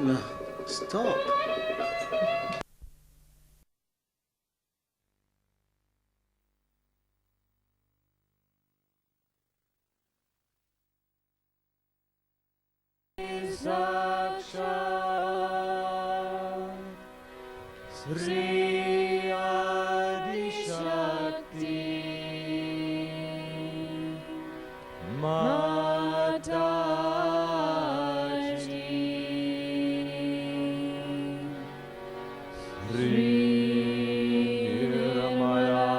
No, stop. Sri Adi Shakti Mataji Sri Nirmala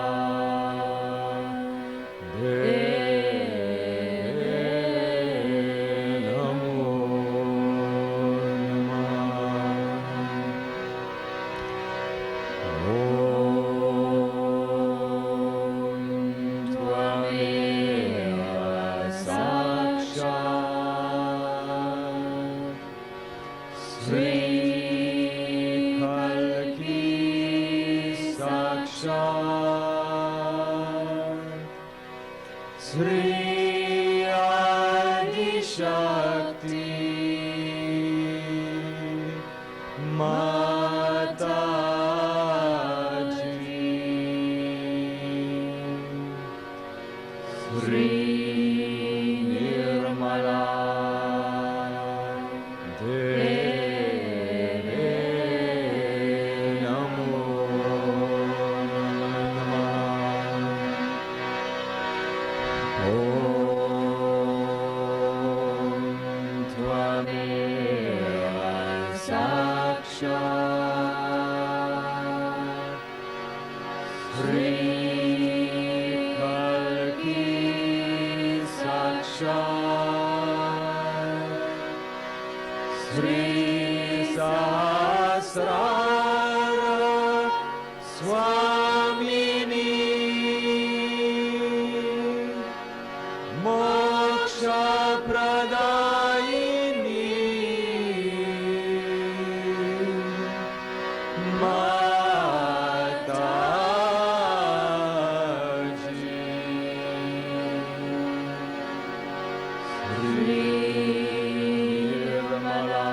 Devi Namo Sri Adi Shakti Mataji Sri Nirmala Devi Namo Namah. Om Tvameva Sakshat Sri Kalki Sakshat Sri Sahasrara Swamini Moksha Pradayini Mataji Sri Nirmala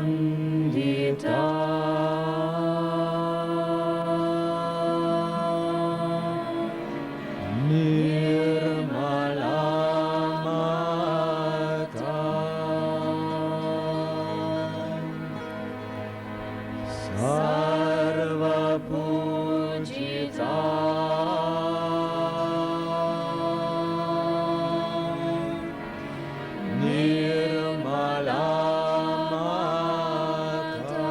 Vishwavandita Nirmala Mata Sarva Pujita Nirmala Mata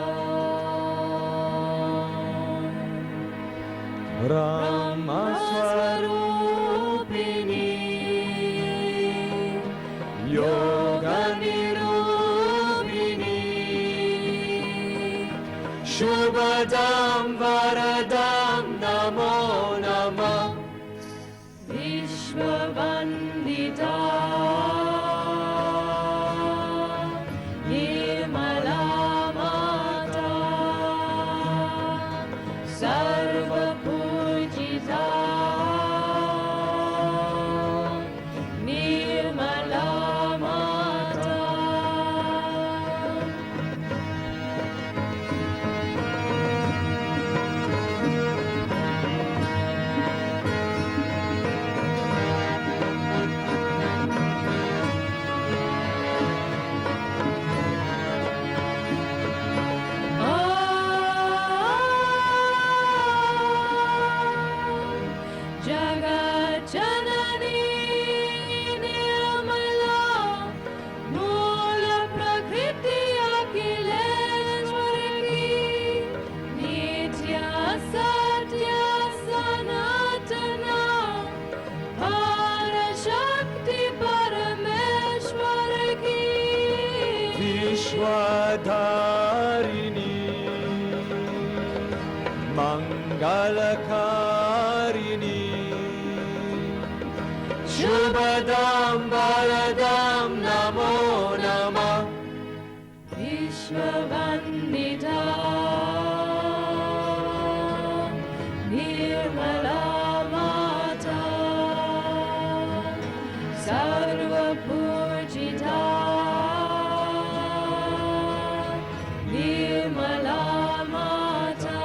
Brahma Swarupini Yoga Nirupini Shubhadam Varadam Namo Namah Vishwavandita Nirmala Mata Sarva Pujita Nirmala Mata Mangalakarini Shubhadam Bharadam Namo Namah Vishwavandita Nirmala Mata Sarva Pujita Nirmala Mata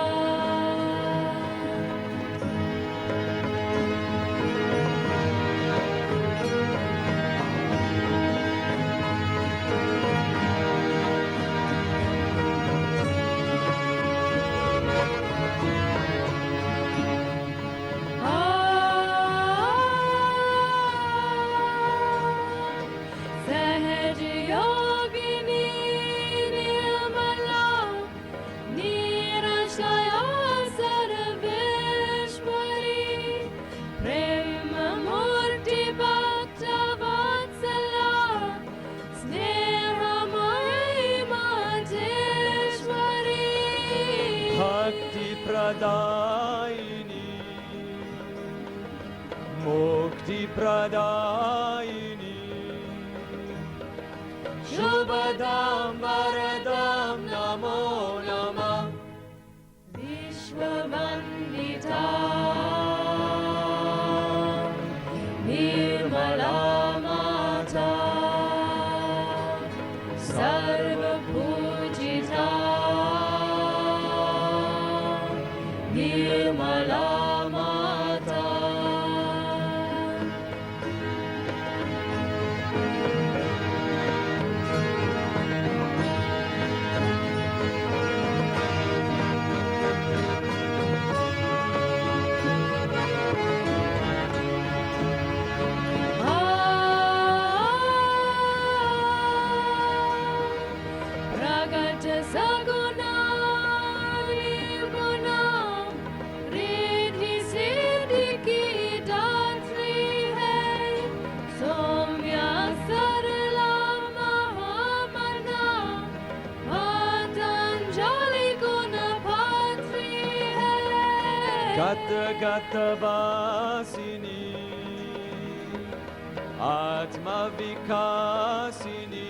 Sahaj Yogini Nirmala Nirashaya Sarveshwari Prema Murti Bhakta Vatsala Snehamai Majeshwari Bhakti Pradayini Mukti Pradayini Shubhadam Bharadam Namo Namah Vishwavandita Nirmala Mata Sarva Pujita Nirmala Mata Pragata Saguna Nirguna Riddhi Siddhi Ki Datri Hai Soumya Sarla Mahamana Patanjali Guna Patri Hai Gata Gata Vasini Atma Vikasini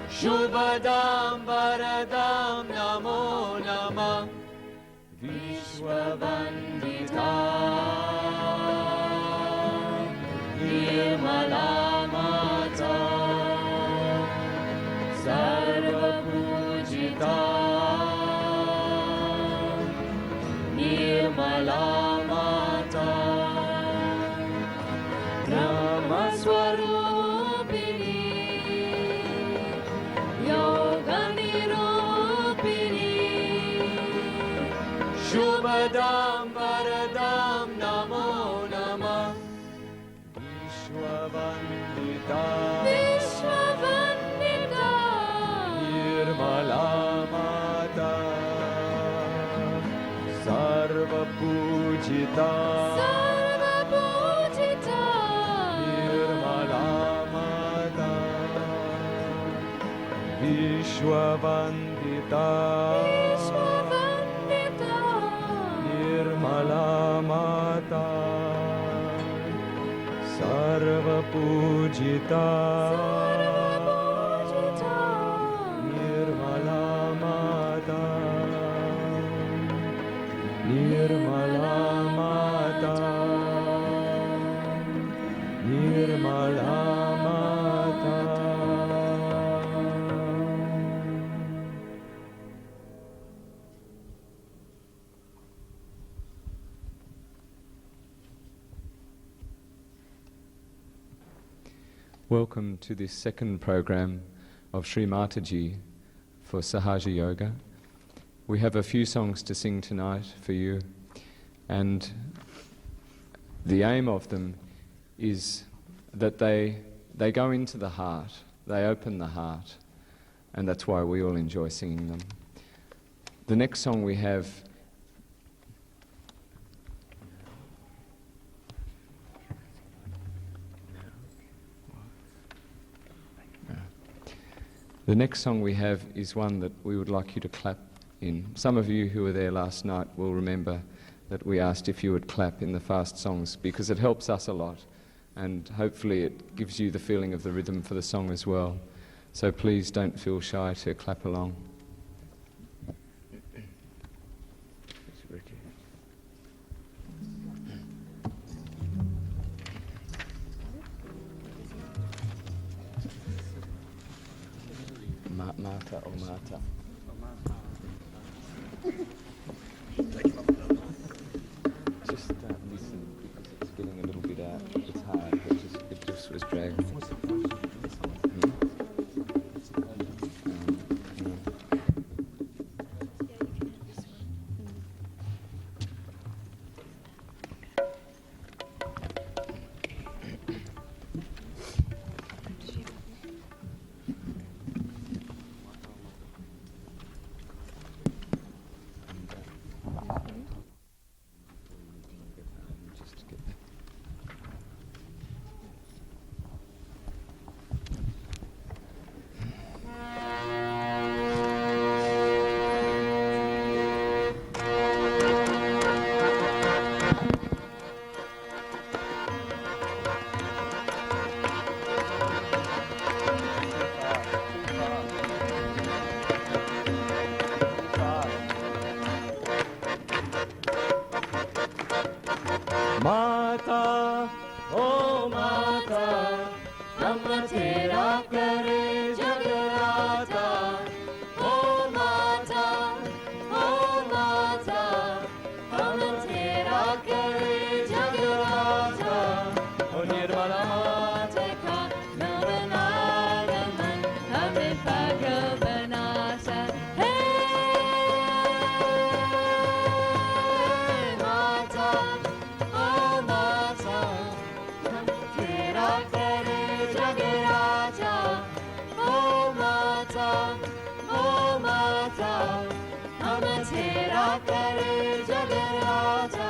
Shubhadam Bharadam Namo Namah Vishwavandita Nirmala Mata Sarva Pujita Nirmala Mata Brahma Swarupini Yoga Nirupini Shubhadam Bharadam Namo Namah Vishwavandita Vishwavandita Nirmala Mata Sarva Pujita Sarva Pujita Nirmala Mata Vishwavandita Vishwavandita Nirmala Mata Sarva Pujita Nirmala Mata Nirmala Mata Nirmala Mata. Welcome to this second program of Sri Mataji for Sahaja Yoga. We have a few songs to sing tonight for you, and the aim of them is that they go into the heart, they open the heart, and that's why we all enjoy singing them. The next song we have is one that we would like you to clap in. Some of you who were there last night will remember that we asked if you would clap in the fast songs because it helps us a lot and hopefully it gives you the feeling of the rhythm for the song as well. So please don't feel shy to clap along. Mata or Mata. Just listen because it's getting a little bit out. It's hard. It just was dragged. माता ओ माता हम तेरा करे जगराता ओ माता हम तेरा करे जगराता ओ निर्मला माता का नवनागमन हमें पागल बनाता है माता तेरा करे जगराता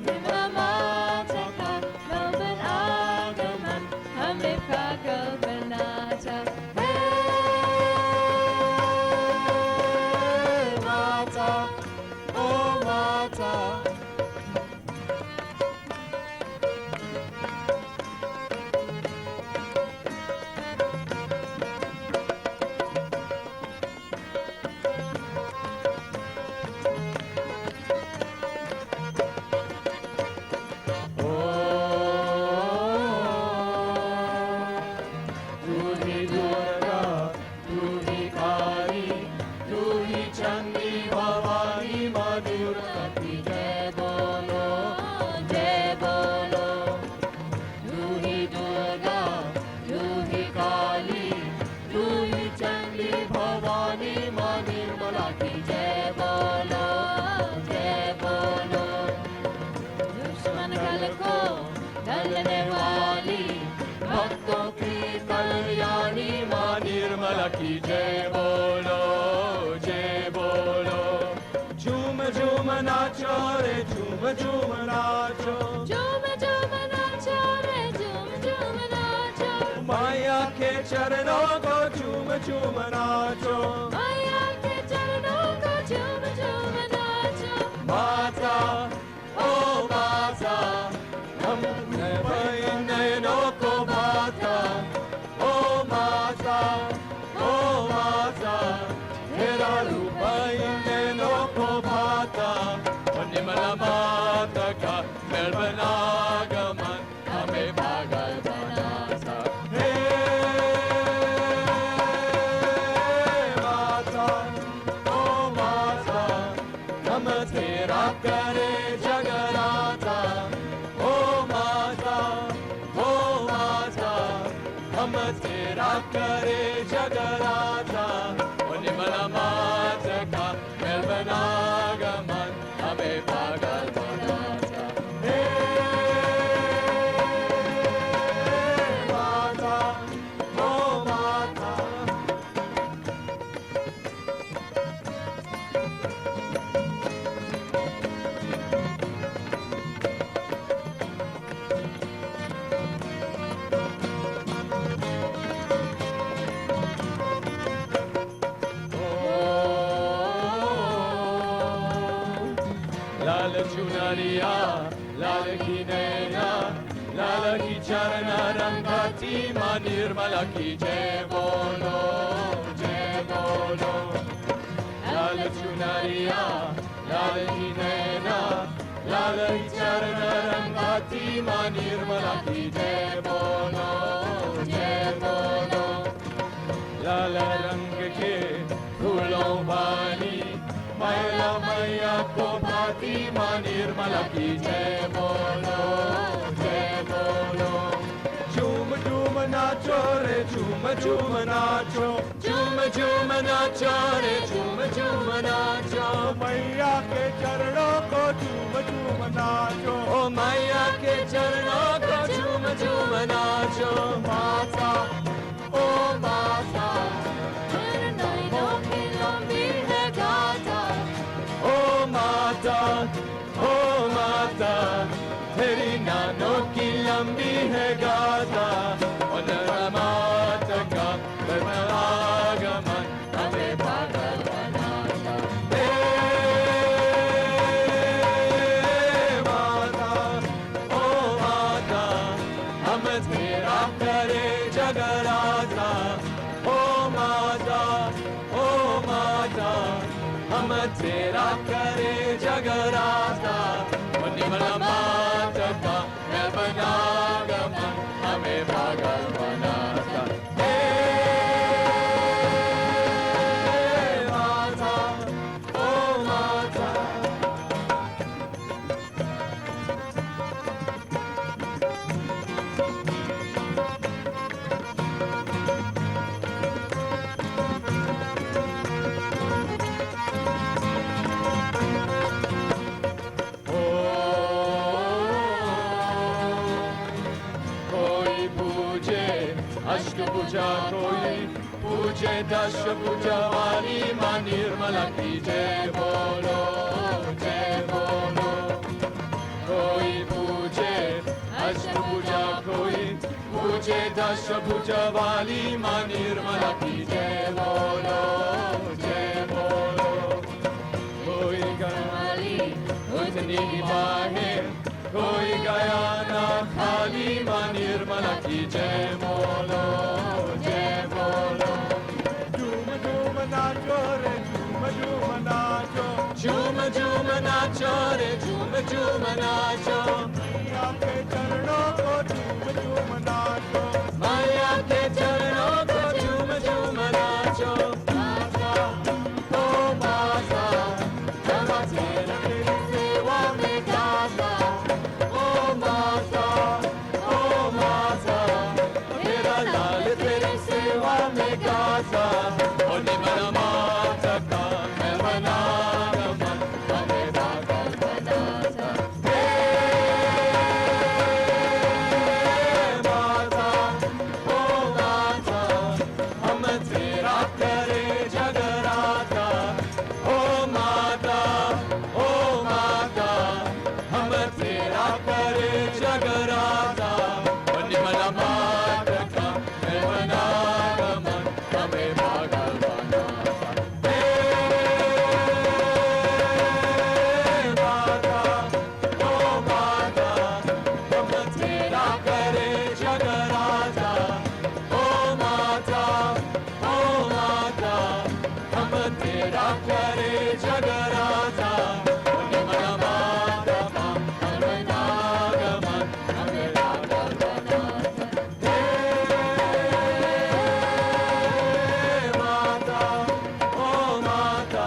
निर्मला माता का नवन आगमन हमें पागल बनाता है माता ओ माता भक्तों की कल्याणी माँ निर्मला की जय बोलो झूम झूम नाचो रे झूम झूम नाचो झूम झूम नाचो रे झूम झूम नाचो माया के चरणों को झूम झूम नाचो माया के चरणों को झूम झूम नाचो माता ओ माता हम नयनों को माता ओ माता तेरा रूप नयनों को भाता और निर्मला माता का निर्मल आगमन हमें पागल बनाता हे माता ओ माता हम तेरा करे जगराता ओ माता हम तेरा करे जगराता और निर्मला माता का निर्मल आगमन हमें पागल बनाता हे माता ओ माता लाल चुनरिया लाल की नैना लाल की चरण रंगती माँ निर्मला की जय बोलो लाल चुनरिया लाल की नैना लाल की चरण रंगती माँ निर्मला की जय बोलो लाल रंग के फूलों वाली मैया मैया को भाती माँ निर्मला की जय बोलो झूम झूम नाचो रे झूम झूम नाचो झूम झूम नाचो रे झूम झूम नाचो मैया के चरणों को झूम झूम नाचो ओ मैया के चरणों को झूम झूम नाचो माता ओ माता नैनों की लंबी है गाथा ओ माता तेरी नानों की लंबी है गाथा और माता का आगमन हमें पागल बनाता ओ माता हम तेरा करे जगराता ओ माता हम तेरा करे जगराता निर्मला माता का मैं बनागमन हमें पागल बनाता माता ओ माता अष्टभुजा कोई पूजे दशभुजा वाली माँ निर्मला की जय बोलो कोई पूजे अष्टभुजा कोई पूजे दशभुजा वाली माँ निर्मला की जय बोलो कोई गवाली उतनी ही बाहें कोई गया ना खाली माँ निर्मला की जय बोलो झूम झूम नाचो रे झूम झूम नाचो झूम झूम नाचो रे झूम झूम नाचो मैया के चरणों को झूम झूम नाचो मैया के चरणों को झूम झूम नाचो ओ माता जहाँ तेरा तेरी सेवा में गाता ओ माता तेरा लाल तेरी सेवा में गाता और निर्मला माता का मैं बनागमन हमें पागल बनाता माता ओ माता हम तेरा करे जगराता ओ माता हम तेरा करे जगराता और निर्मला माता का मैं बनागमन हमें पागल बनाता माता ओ माता हम तेरा करे जगराता ओ माता हम तेरा करे जगराता और निर्मला माता का बनागमन हमें पागल बनाता माता ओ माता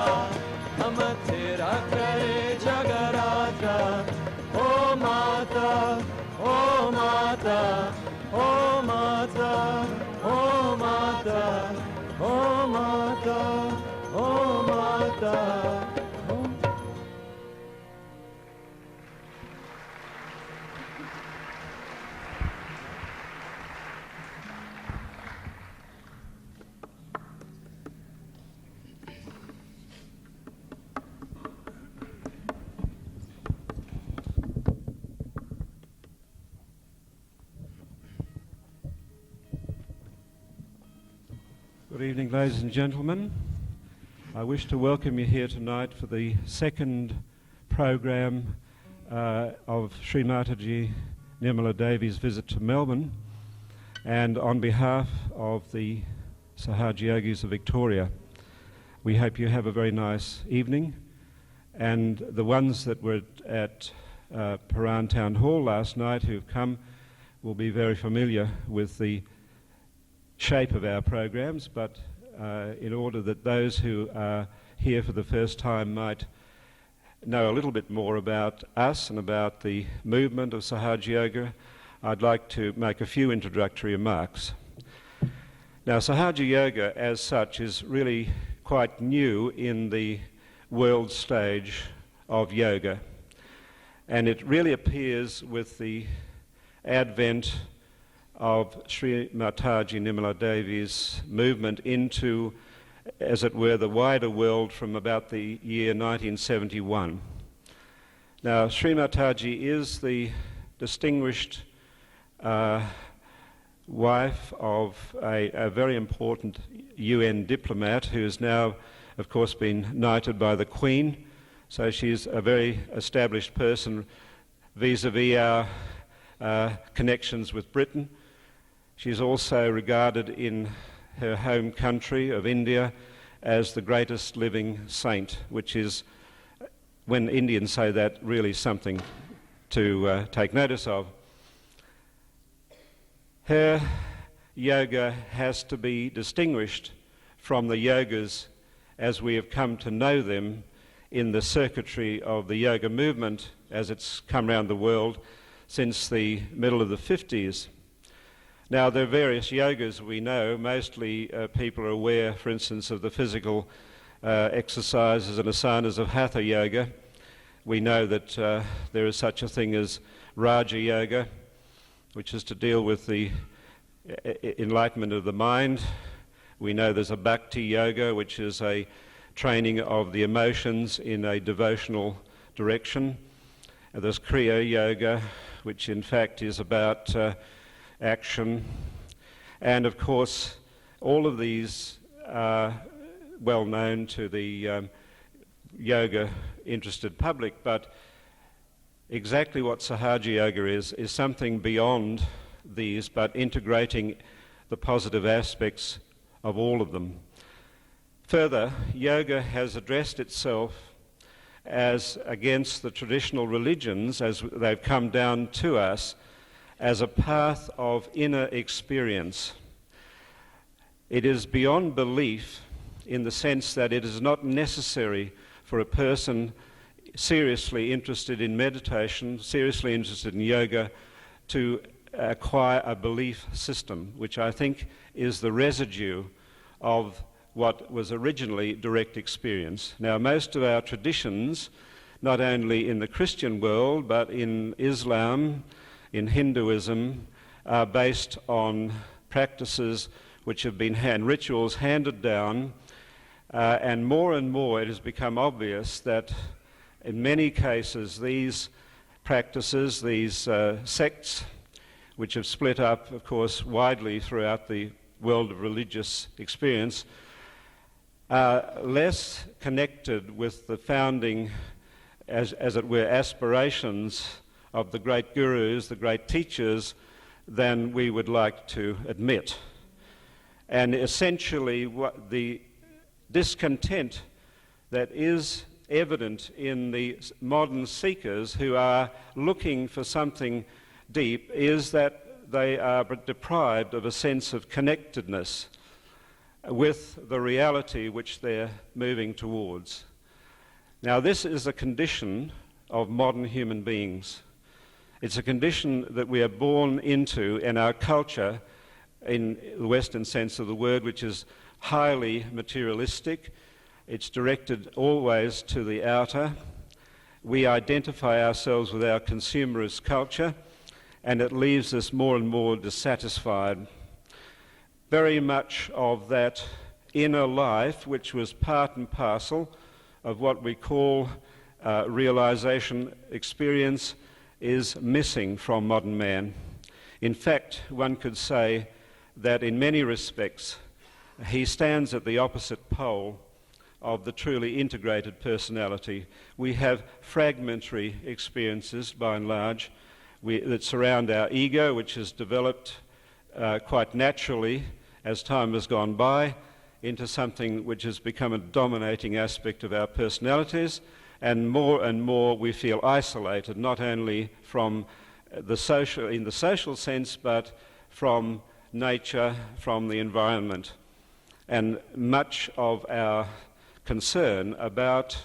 हम तेरा करे जगराता ओ माता ओ माता ओ माता ओ माता ओ माता ओ माता Good evening, ladies and gentlemen. I wish to welcome you here tonight for the second program of Sri Mataji Nirmala Devi's visit to Melbourne, and on behalf of the Sahaja Yogis of Victoria, we hope you have a very nice evening. And the ones that were at Paran Town Hall last night who've come will be very familiar with the shape of our programs, but in order that those who are here for the first time might know a little bit more about us and about the movement of Sahaja Yoga, I'd like to make a few introductory remarks. Now, Sahaja Yoga as such is really quite new in the world stage of yoga, and it really appears with the advent of Sri Mataji Nirmala Devi's movement into, as it were, the wider world from about the year 1971. Now, Sri Mataji is the distinguished wife of a very important UN diplomat who has now, of course, been knighted by the Queen. So she's a very established person vis-a-vis our connections with Britain. She's also regarded in her home country of India as the greatest living saint, which is, when Indians say that, really something to take notice of. Her yoga has to be distinguished from the yogas as we have come to know them in the circuitry of the yoga movement as it's come around the world since the middle of the 50s. Now, there are various yogas we know. Mostly people are aware, for instance, of the physical exercises and asanas of Hatha Yoga. We know that there is such a thing as Raja Yoga, which is to deal with the enlightenment of the mind. We know there's a Bhakti Yoga, which is a training of the emotions in a devotional direction. And there's Kriya Yoga, which in fact is about action. And of course, all of these are well known to the yoga interested public, but exactly what Sahaja Yoga is something beyond these, but integrating the positive aspects of all of them. Further, yoga has addressed itself as against the traditional religions as they've come down to us as a path of inner experience. It is beyond belief in the sense that it is not necessary for a person seriously interested in meditation, seriously interested in yoga, to acquire a belief system, which I think is the residue of what was originally direct experience. Now, most of our traditions, not only in the Christian world, but in Islam, in Hinduism, are based on practices which have been rituals handed down, and more it has become obvious that in many cases these practices, these sects, which have split up, of course, widely throughout the world of religious experience, are less connected with the founding, as it were, aspirations of the great gurus, the great teachers, than we would like to admit. And essentially, what the discontent that is evident in the modern seekers who are looking for something deep is that they are deprived of a sense of connectedness with the reality which they're moving towards. Now, this is a condition of modern human beings. It's a condition that we are born into in our culture, in the Western sense of the word, which is highly materialistic. It's directed always to the outer. We identify ourselves with our consumerist culture, and it leaves us more and more dissatisfied. Very much of that inner life, which was part and parcel of what we call realization experience, is missing from modern man. In fact, one could say that in many respects he stands at the opposite pole of the truly integrated personality. We have fragmentary experiences, by and large, that surround our ego, which has developed quite naturally as time has gone by into something which has become a dominating aspect of our personalities, and more we feel isolated, not only from the social, in the social sense, but from nature, from the environment. And much of our concern about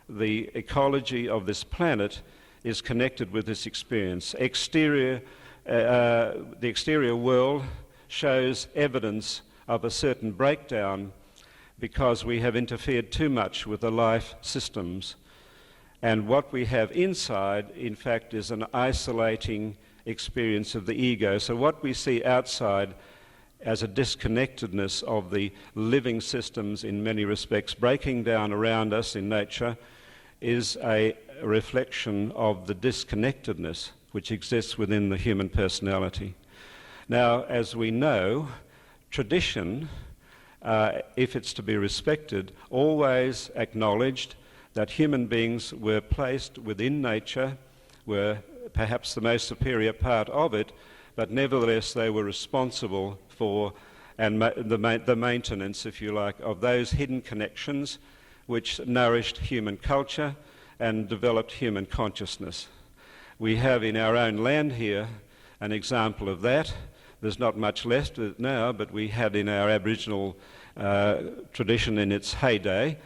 the ecology of this planet is connected with this experience. The exterior world shows evidence of a certain breakdown because we have interfered too much with the life systems. And what we have inside, in fact, is an isolating experience of the ego. So what we see outside as a disconnectedness of the living systems in many respects, breaking down around us in nature, is a reflection of the disconnectedness which exists within the human personality. Now, as we know, tradition, if it's to be respected, always acknowledged that human beings were placed within nature, were perhaps the most superior part of it, but nevertheless they were responsible for the maintenance, if you like, of those hidden connections which nourished human culture and developed human consciousness. We have in our own land here an example of that. There's not much left of it now, but we had in our Aboriginal tradition in its heyday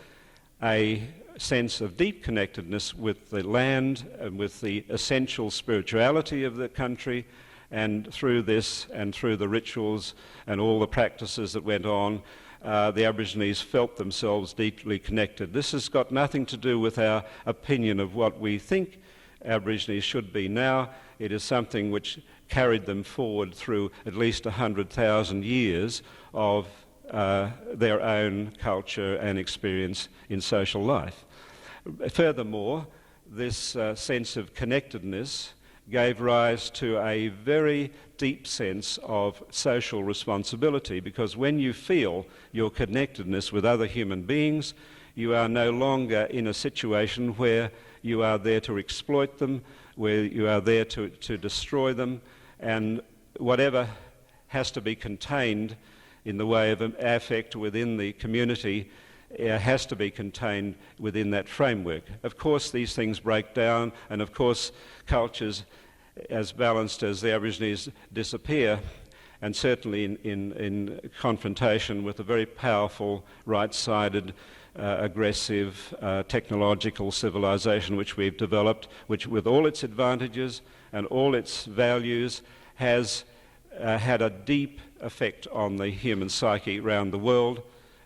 a sense of deep connectedness with the land and with the essential spirituality of the country, and through this and through the rituals and all the practices that went on, the Aborigines felt themselves deeply connected. This has got nothing to do with our opinion of what we think Aborigines should be now. It is something which carried them forward through at least 100,000 years of their own culture and experience in social life. Furthermore, this sense of connectedness gave rise to a very deep sense of social responsibility, because when you feel your connectedness with other human beings, you are no longer in a situation where you are there to exploit them, where you are there to destroy them, and whatever has to be contained in the way of an affect within the community has to be contained within that framework. Of course, these things break down, and of course, cultures as balanced as the Aborigines disappear, and certainly in confrontation with a very powerful, right-sided, aggressive, technological civilization which we've developed, which with all its advantages and all its values has had a deep effect on the human psyche around the world,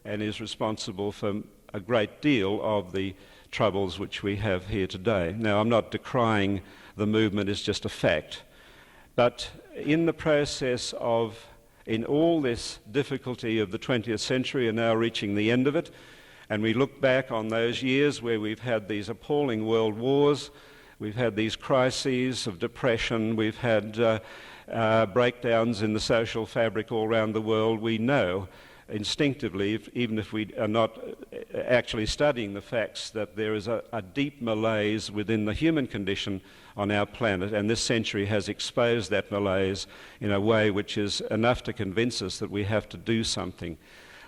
and is responsible for a great deal of the troubles which we have here today. Now, I'm not decrying the movement, it's just a fact. But in the process of, in all this difficulty of the 20th century and now reaching the end of it, and we look back on those years where we've had these appalling world wars, we've had these crises of depression, we've had breakdowns in the social fabric all around the world, we know instinctively, even if we are not actually studying the facts, that there is a deep malaise within the human condition on our planet, and this century has exposed that malaise in a way which is enough to convince us that we have to do something.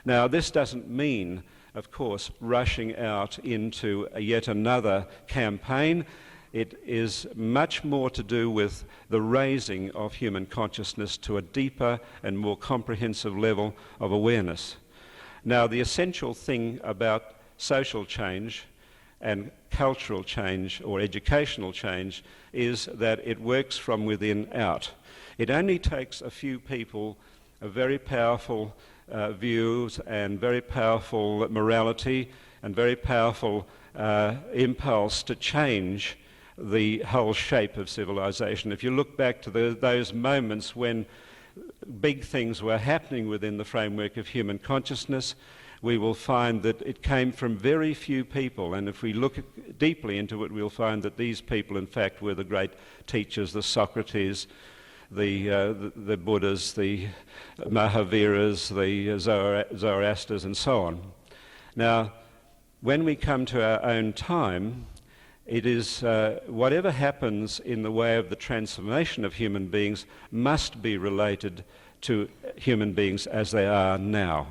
Now, this doesn't mean, of course, rushing out into yet another campaign. It is much more to do with the raising of human consciousness to a deeper and more comprehensive level of awareness. Now, the essential thing about social change and cultural change or educational change is that it works from within out. It only takes a few people, a very powerful views and very powerful morality and very powerful impulse to change the whole shape of civilization. If you look back to those moments when big things were happening within the framework of human consciousness, we will find that it came from very few people, and if we look deeply into it, we'll find that these people, in fact, were the great teachers, the Socrates, the Buddhas, the Mahaviras, the Zoroasters, and so on. Now, when we come to our own time, it is whatever happens in the way of the transformation of human beings must be related to human beings as they are now.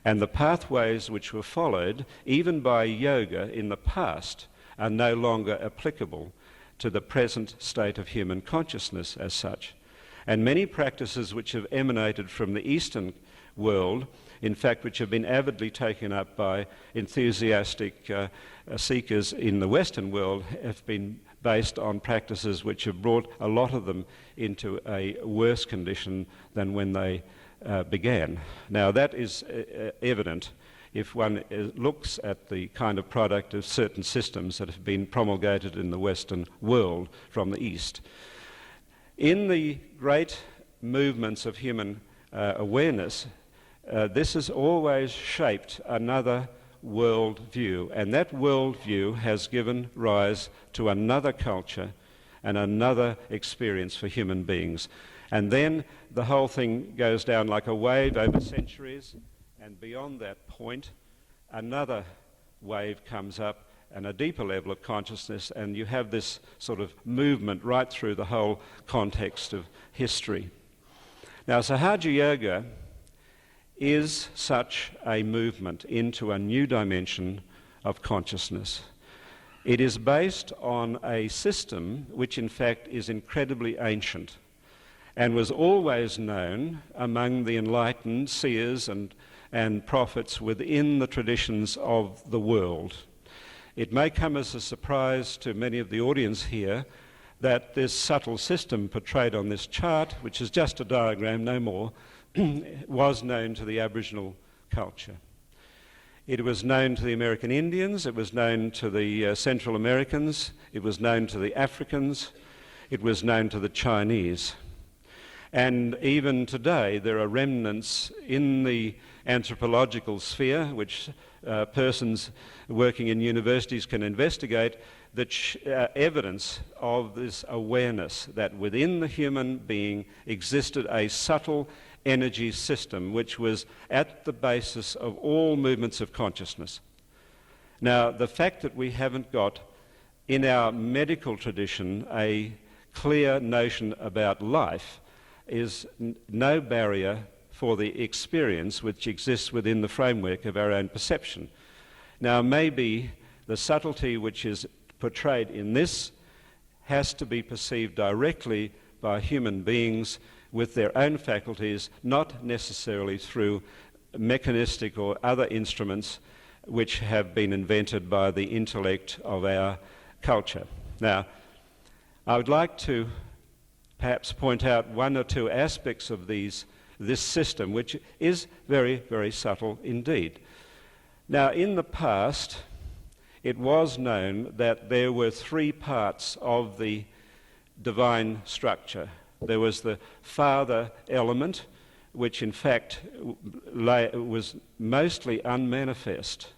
And the pathways which were followed, even by yoga in the past, are no longer applicable to the present state of human consciousness as such. And many practices which have emanated from the Eastern world, in fact, which have been avidly taken up by enthusiastic seekers in the Western world, have been based on practices which have brought a lot of them into a worse condition than when they began. Now, that is evident if one looks at the kind of product of certain systems that have been promulgated in the Western world from the East. In the great movements of human awareness, this has always shaped another world view, and that world view has given rise to another culture and another experience for human beings. And then the whole thing goes down like a wave over centuries, and beyond that point, another wave comes up and a deeper level of consciousness, and you have this sort of movement right through the whole context of history. Now, Sahaja Yoga is such a movement into a new dimension of consciousness. It is based on a system which in fact is incredibly ancient and was always known among the enlightened seers and prophets within the traditions of the world. It may come as a surprise to many of the audience here that this subtle system portrayed on this chart, which is just a diagram, no more, was known to the Aboriginal culture. It was known to the American Indians, it was known to the Central Americans, it was known to the Africans, it was known to the Chinese. And even today there are remnants in the anthropological sphere, which persons working in universities can investigate, that evidence of this awareness that within the human being existed a subtle energy system which was at the basis of all movements of consciousness. Now, the fact that we haven't got in our medical tradition a clear notion about life is no barrier for the experience which exists within the framework of our own perception. Now, maybe the subtlety which is portrayed in this has to be perceived directly by human beings with their own faculties, not necessarily through mechanistic or other instruments which have been invented by the intellect of our culture. Now, I would like to perhaps point out one or two aspects of this system, which is very, very subtle indeed. Now, in the past, it was known that there were three parts of the divine structure. There was the father element, which in fact was mostly unmanifest.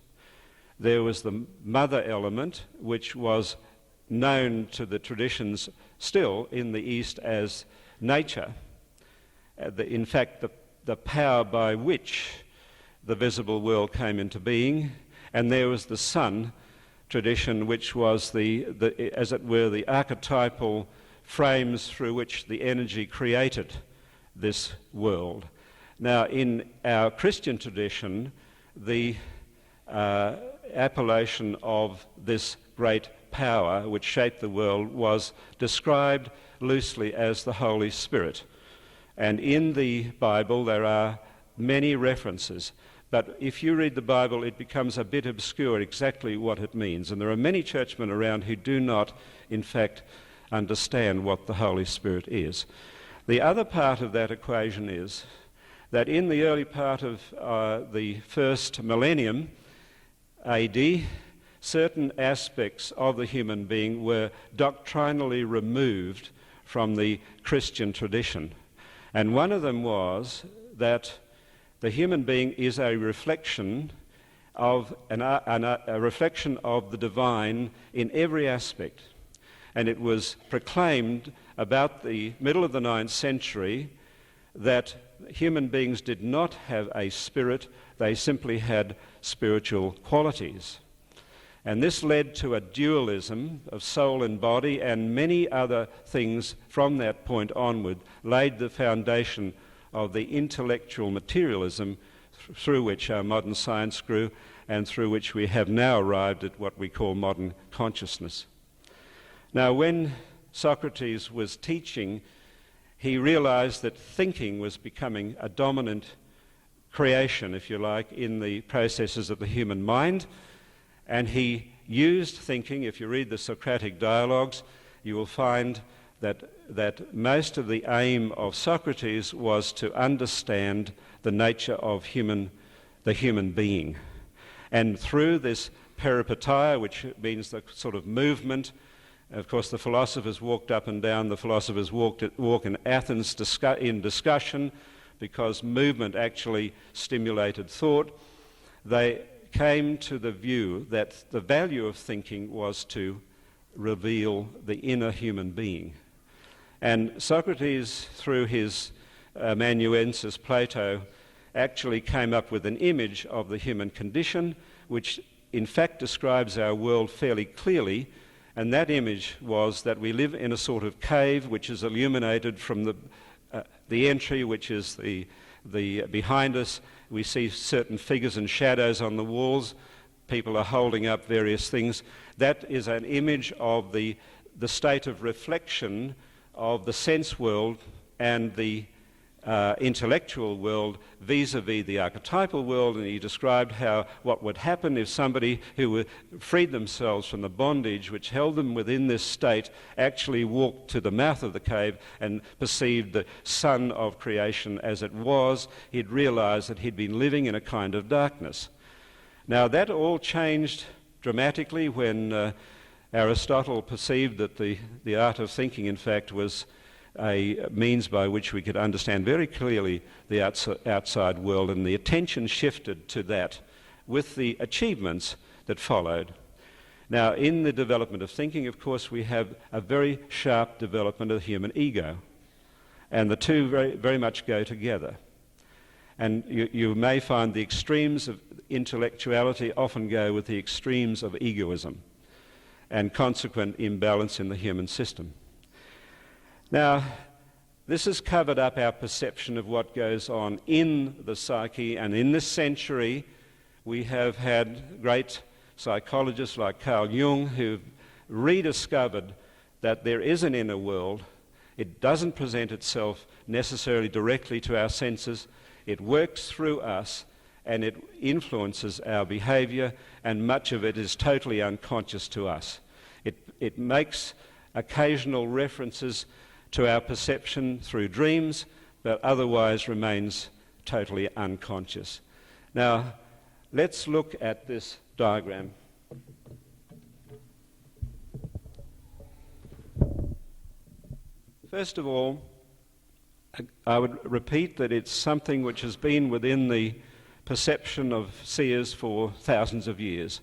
There was the mother element, which was known to the traditions still in the East as nature. In fact, the power by which the visible world came into being. And there was the sun tradition, which was as it were, the archetypal frames through which the energy created this world. Now, in our Christian tradition, the appellation of this great power which shaped the world was described loosely as the Holy Spirit. And in the Bible there are many references, but if you read the Bible it becomes a bit obscure exactly what it means, and there are many churchmen around who do not, in fact, understand what the Holy Spirit is. The other part of that equation is that in the early part of the first millennium AD, certain aspects of the human being were doctrinally removed from the Christian tradition. And one of them was that the human being is a reflection of a reflection of the divine in every aspect. And it was proclaimed about the middle of the 9th century that human beings did not have a spirit, they simply had spiritual qualities. And this led to a dualism of soul and body, and many other things from that point onward laid the foundation of the intellectual materialism through which our modern science grew and through which we have now arrived at what we call modern consciousness. Now, when Socrates was teaching, he realized that thinking was becoming a dominant creation, if you like, in the processes of the human mind. And he used thinking. If you read the Socratic dialogues, you will find that most of the aim of Socrates was to understand the nature of the human being. And through this peripeteia, which means the sort of movement, of course the philosophers walked up and down, the philosophers walk in Athens in discussion, because movement actually stimulated thought. They came to the view that the value of thinking was to reveal the inner human being. And Socrates, through his amanuensis Plato, actually came up with an image of the human condition, which in fact describes our world fairly clearly. And that image was that we live in a sort of cave which is illuminated from the entry, which is the behind us. We see certain figures and shadows on the walls. People are holding up various things. That is an image of the state of reflection of the sense world and the intellectual world vis-a-vis the archetypal world. And he described what would happen if somebody who freed themselves from the bondage which held them within this state actually walked to the mouth of the cave and perceived the sun of creation as it was. He'd realize that he'd been living in a kind of darkness. Now that all changed dramatically when Aristotle perceived that the art of thinking, in fact, was a means by which we could understand very clearly the outside world, and the attention shifted to that with the achievements that followed. Now, in the development of thinking, of course, we have a very sharp development of the human ego, and the two very, very much go together. And you may find the extremes of intellectuality often go with the extremes of egoism and consequent imbalance in the human system. Now, this has covered up our perception of what goes on in the psyche, and in this century we have had great psychologists like Carl Jung who've rediscovered that there is an inner world. It doesn't present itself necessarily directly to our senses. It works through us and it influences our behavior, and much of it is totally unconscious to us. It makes occasional references to our perception through dreams, but otherwise remains totally unconscious. Now, let's look at this diagram. First of all, I would repeat that it's something which has been within the perception of seers for thousands of years.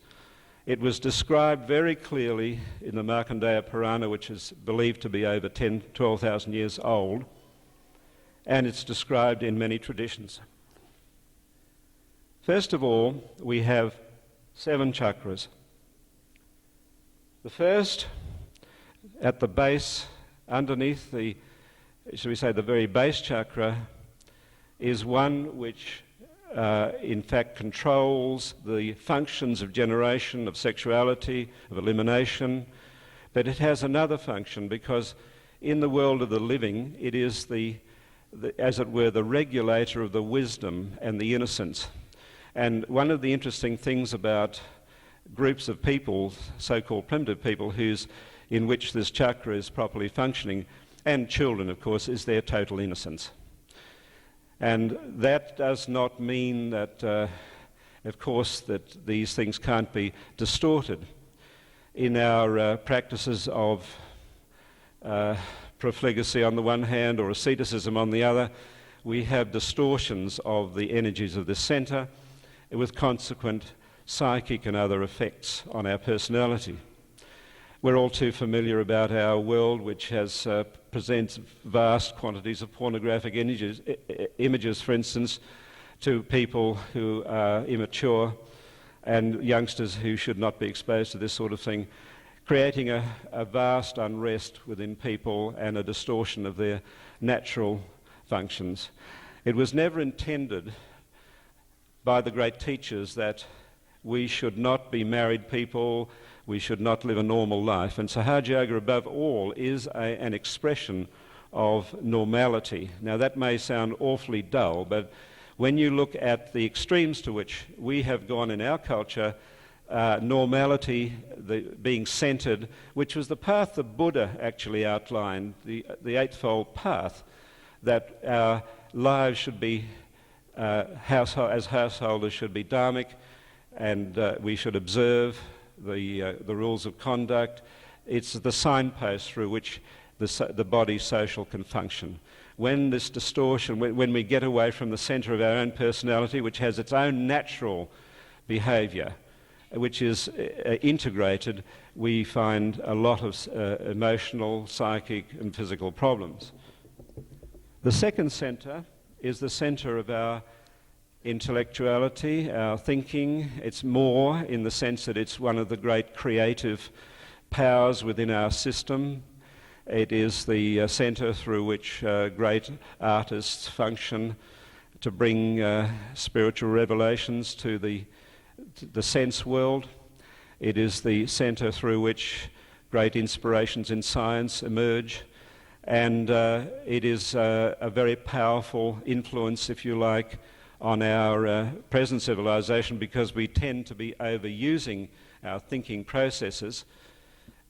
It was described very clearly in the Markandeya Purana, which is believed to be over 12,000 years old, and it's described in many traditions. First of all, we have 7 chakras. The first, at the base, underneath the, shall we say, the very base chakra, is one which in fact controls the functions of generation, of sexuality, of elimination, but it has another function, because in the world of the living it is as it were, the regulator of the wisdom and the innocence. And one of the interesting things about groups of people, so-called primitive people, in which this chakra is properly functioning, and children of course, is their total innocence. And that does not mean that, of course, that these things can't be distorted. In our practices of profligacy on the one hand or asceticism on the other, we have distortions of the energies of the centre with consequent psychic and other effects on our personality. We're all too familiar about our world, which presents vast quantities of pornographic images, for instance, to people who are immature, and youngsters who should not be exposed to this sort of thing, creating a vast unrest within people and a distortion of their natural functions. It was never intended by the great teachers that we should not be married people, we should not live a normal life. And Sahaja Yoga, above all, is an expression of normality. Now, that may sound awfully dull, but when you look at the extremes to which we have gone in our culture, normality, being centered, which was the path the Buddha actually outlined, the Eightfold Path, that our lives should be, as householders should be dharmic, and we should observe the rules of conduct. It's the signpost through which the body social can function. When this distortion, when we get away from the center of our own personality, which has its own natural behavior, which is integrated, we find a lot of emotional, psychic and physical problems. The second center is the center of our intellectuality, our thinking. It's more in the sense that it's one of the great creative powers within our system. It is the center through which great artists function to bring spiritual revelations to the sense world. It is the center through which great inspirations in science emerge. And it is a very powerful influence, if you like, on our present civilization, because we tend to be overusing our thinking processes.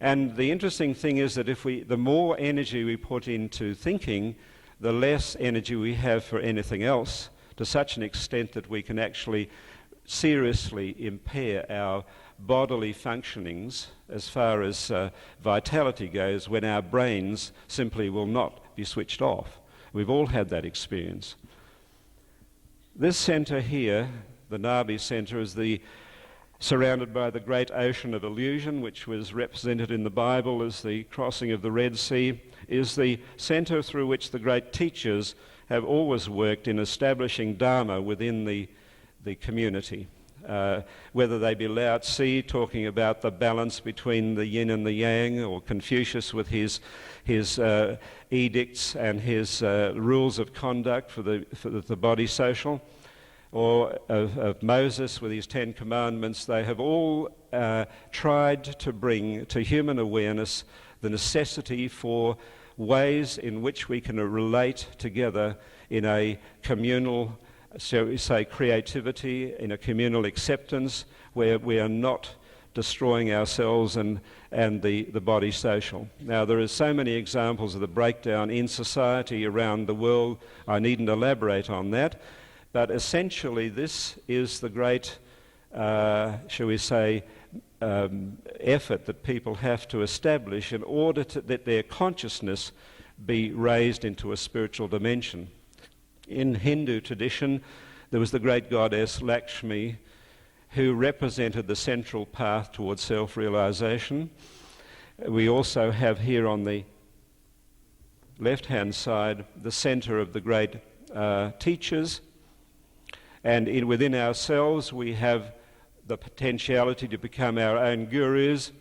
And the interesting thing is that the more energy we put into thinking, the less energy we have for anything else, to such an extent that we can actually seriously impair our bodily functionings as far as vitality goes, when our brains simply will not be switched off. We've all had that experience. This center here, the Nabi center, is surrounded by the great ocean of illusion, which was represented in the Bible as the crossing of the Red Sea, is the center through which the great teachers have always worked in establishing Dharma within the community. Whether they be Lao Tzu talking about the balance between the yin and the yang, or Confucius with his edicts and his rules of conduct for the body social, or of Moses with his 10 Commandments, they have all tried to bring to human awareness the necessity for ways in which we can relate together in a communal, shall we say, creativity, in a communal acceptance, where we are not destroying ourselves and the body social. Now, there are so many examples of the breakdown in society around the world. I needn't elaborate on that. But essentially, this is the great, shall we say, effort that people have to establish in order that their consciousness be raised into a spiritual dimension. In Hindu tradition, there was the great goddess Lakshmi, who represented the central path towards self-realization. We also have here on the left-hand side the center of the great teachers. And within ourselves, we have the potentiality to become our own gurus,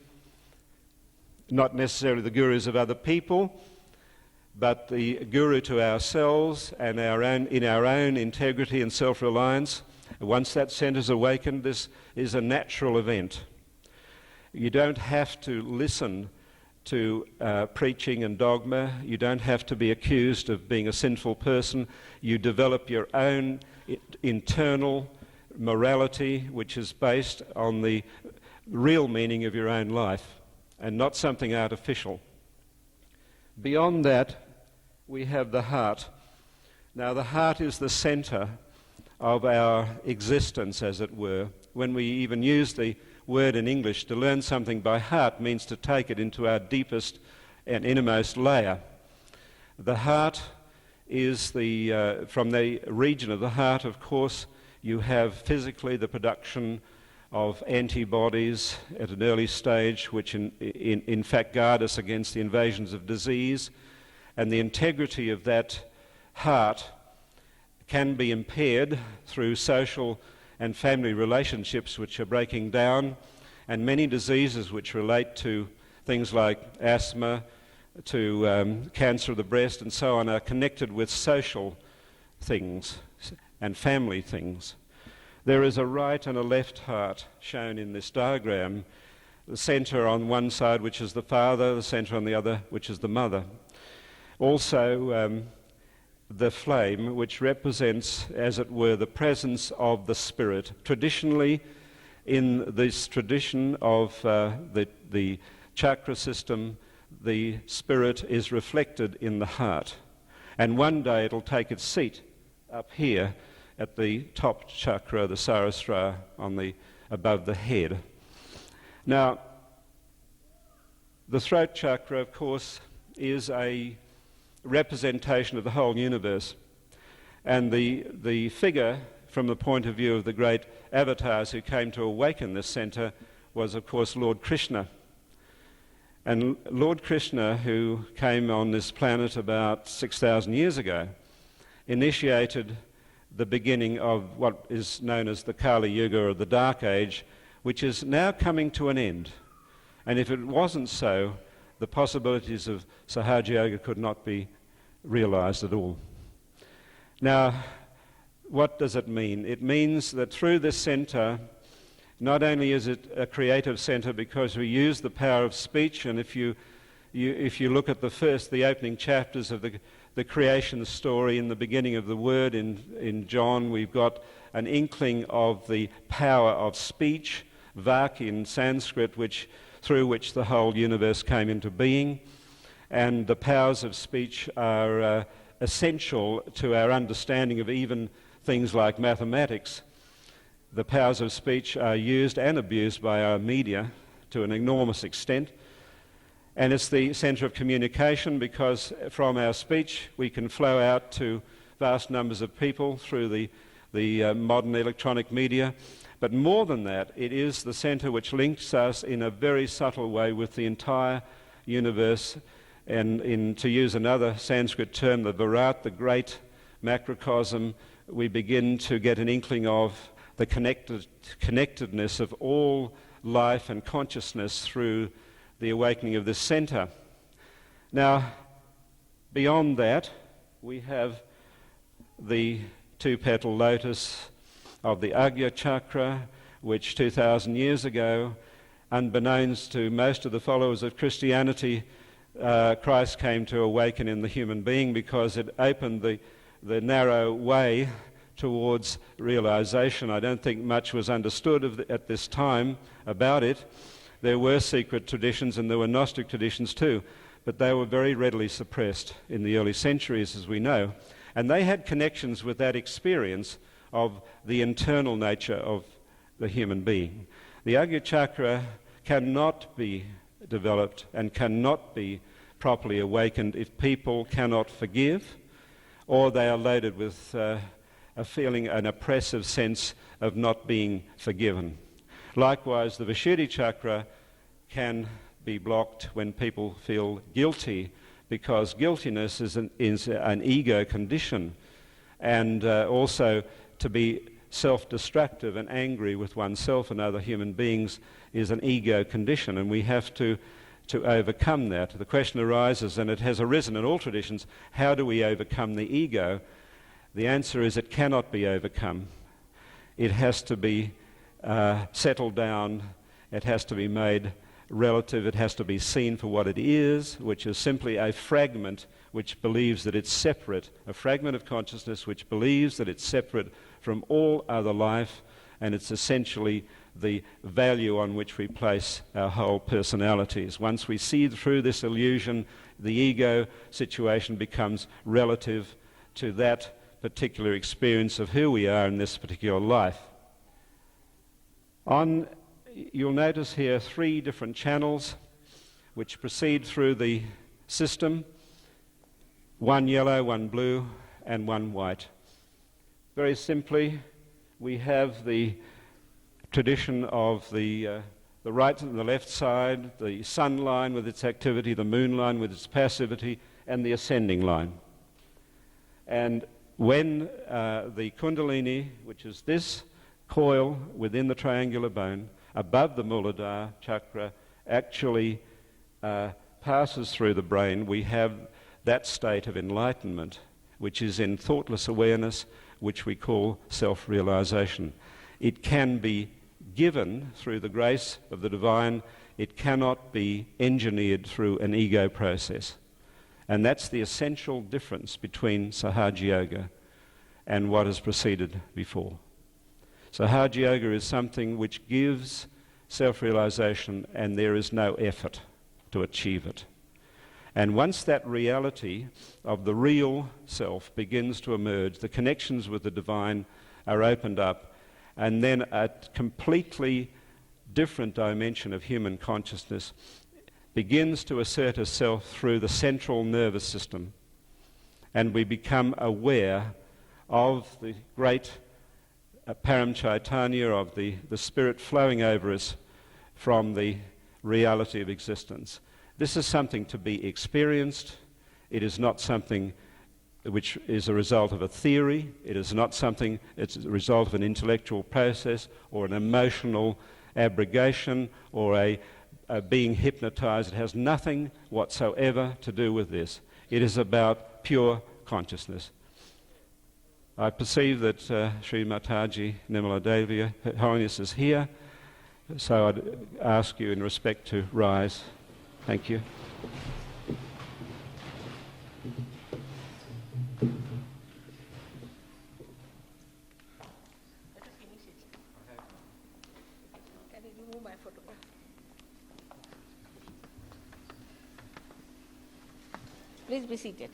not necessarily the gurus of other people, but the guru to ourselves and in our own integrity and self-reliance. Once that center's awakened, this is a natural event. You don't have to listen to preaching and dogma. You don't have to be accused of being a sinful person. You develop your own internal morality, which is based on the real meaning of your own life and not something artificial. Beyond that, we have the heart. Now, the heart is the center of our existence, as it were. When we even use the word in English, to learn something by heart means to take it into our deepest and innermost layer. The heart is from the region of the heart, of course, you have physically the production of antibodies at an early stage, which in fact guard us against the invasions of disease. And the integrity of that heart can be impaired through social and family relationships which are breaking down, and many diseases which relate to things like asthma, to cancer of the breast and so on, are connected with social things and family things. There is a right and a left heart shown in this diagram, the centre on one side, which is the father, the centre on the other, which is the mother. Also, the flame, which represents, as it were, the presence of the spirit. Traditionally, in this tradition of the chakra system, the spirit is reflected in the heart. And one day it'll take its seat up here at the top chakra, the Sahasrara, above the head. Now, the throat chakra, of course, is a representation of the whole universe. And the figure, from the point of view of the great avatars who came to awaken this center, was, of course, Lord Krishna. And Lord Krishna, who came on this planet about 6,000 years ago, initiated the beginning of what is known as the Kali Yuga, or the Dark Age, which is now coming to an end. And if it wasn't so, the possibilities of Sahaja Yoga could not be realized at all. Now, what does it mean? It means that through this center, not only is it a creative center because we use the power of speech, and if you look at the opening chapters of the creation story in the beginning of the Word in John, we've got an inkling of the power of speech, vak in Sanskrit, through which the whole universe came into being. And the powers of speech are essential to our understanding of even things like mathematics. The powers of speech are used and abused by our media to an enormous extent. And it's the center of communication, because from our speech we can flow out to vast numbers of people through the modern electronic media. But more than that, it is the center which links us in a very subtle way with the entire universe. And to use another Sanskrit term, the Virat, the great macrocosm, we begin to get an inkling of the connectedness of all life and consciousness through the awakening of this center. Now, beyond that, we have the two-petal lotus of the Agya chakra, which 2,000 years ago, unbeknownst to most of the followers of Christianity, Christ came to awaken in the human being, because it opened the narrow way towards realization. I don't think much was understood at this time about it. There were secret traditions and there were Gnostic traditions too, but they were very readily suppressed in the early centuries, as we know. And they had connections with that experience of the internal nature of the human being. The Agya chakra cannot be developed and cannot be properly awakened if people cannot forgive, or they are loaded with a feeling, an oppressive sense of not being forgiven. Likewise, the Vishuddhi chakra can be blocked when people feel guilty, because guiltiness is an ego condition, and also to be self-destructive and angry with oneself and other human beings is an ego condition, and we have to overcome that. The question arises, and it has arisen in all traditions, how do we overcome the ego? The answer is it cannot be overcome. It has to be settled down. It has to be made relative. It has to be seen for what it is, which is simply a fragment which believes that it's separate, a fragment of consciousness which believes that it's separate from all other life, and it's essentially the value on which we place our whole personalities. Once we see through this illusion, the ego situation becomes relative to that particular experience of who we are in this particular life. You'll notice here 3 different channels which proceed through the system: 1 yellow, 1 blue, and 1 white. Very simply, we have the tradition of the right and the left side, the sun line with its activity, the moon line with its passivity, and the ascending line. And when the Kundalini, which is this coil within the triangular bone above the Muladhara chakra actually passes through the brain, we have that state of enlightenment, which is in thoughtless awareness, which we call self-realization. It can be given through the grace of the divine. It cannot be engineered through an ego process. And that's the essential difference between Sahaja Yoga and what has preceded before. Sahaja Yoga is something which gives self-realization, and there is no effort to achieve it. And once that reality of the real self begins to emerge, the connections with the divine are opened up, and then a completely different dimension of human consciousness begins to assert itself through the central nervous system, and we become aware of the great Param Chaitanya, of the spirit flowing over us from the reality of existence. This is something to be experienced. It is not something which is a result of a theory. It is not something, it's a result of an intellectual process or an emotional abrogation or a being hypnotized. It has nothing whatsoever to do with this. It is about pure consciousness. I perceive that Sri Mataji Nirmala Devi, Her Holiness, is here, so I'd ask you in respect to rise. Thank you. Can you remove my photograph? Please be seated.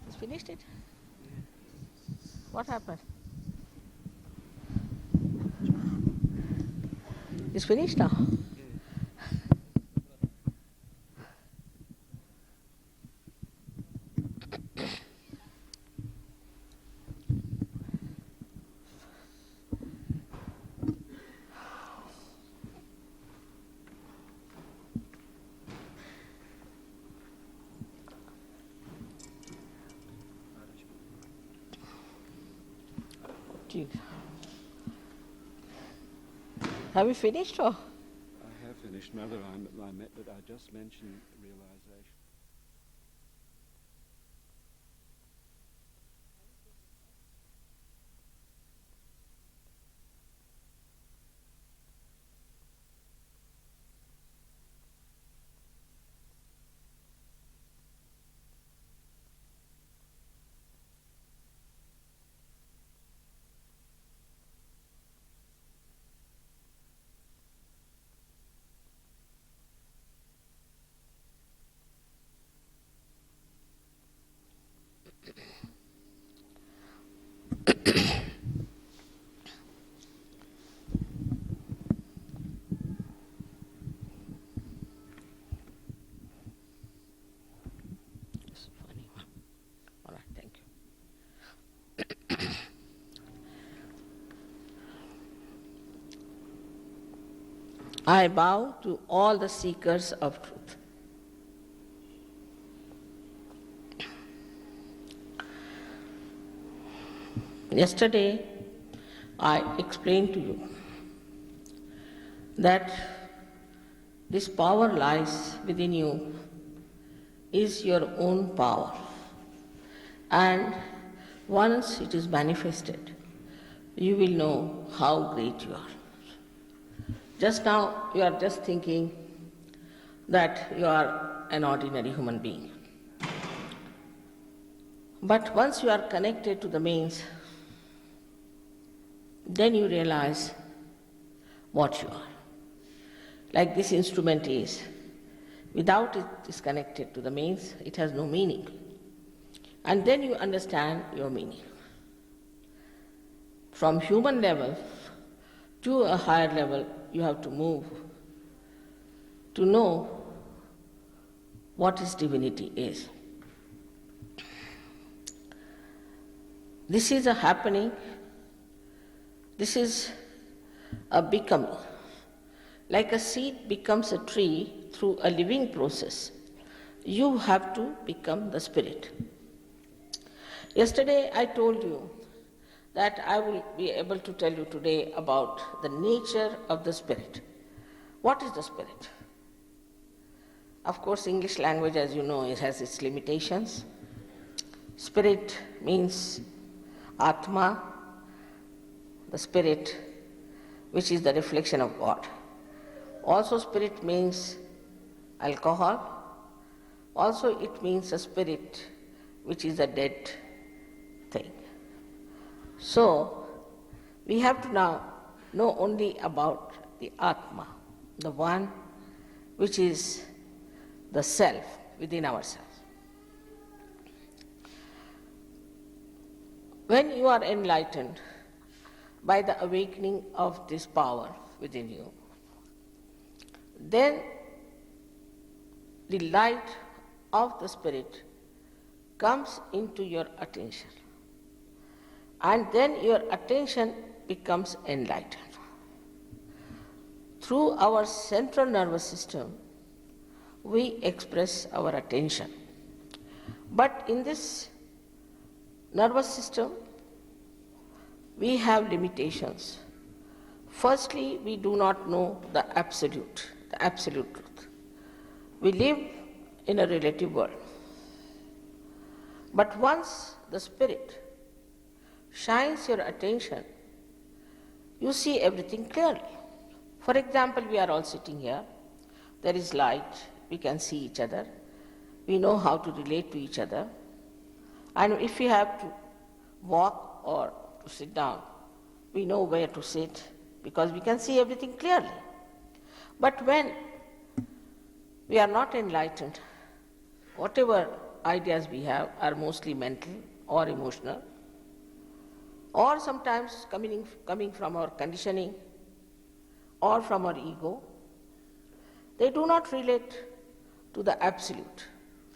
Just finished it? What happened? It's finished now? Gee. Have you finished or? I have finished, Mother. I just mentioned realization. I bow to all the seekers of truth. Yesterday, I explained to you that this power lies within you, is your own power. And once it is manifested, you will know how great you are. Just now, you are just thinking that you are an ordinary human being. But once you are connected to the mains, then you realize what you are. Like this instrument is. Without it is connected to the mains, it has no meaning. And then you understand your meaning. From human level to a higher level, you have to move to know what is divinity is. This is a happening, this is a becoming. Like a seed becomes a tree through a living process, you have to become the spirit. Yesterday I told you that I will be able to tell you today about the nature of the spirit. What is the spirit? Of course, English language, as you know, it has its limitations. Spirit means Atma, the spirit, which is the reflection of God. Also, spirit means alcohol. Also, it means a spirit, which is a dead thing. So, we have to now know only about the Atma, the one which is the self within ourselves. When you are enlightened by the awakening of this power within you, then the light of the spirit comes into your attention, and then your attention becomes enlightened. Through our central nervous system, we express our attention. But in this nervous system, we have limitations. Firstly, we do not know the absolute truth. We live in a relative world. But once the spirit shines your attention, you see everything clearly. For example, we are all sitting here. There is light. We can see each other. We know how to relate to each other. And if we have to walk or to sit down, we know where to sit because we can see everything clearly. But when we are not enlightened, whatever ideas we have are mostly mental or emotional, or sometimes coming from our conditioning or from our ego. They do not relate to the absolute,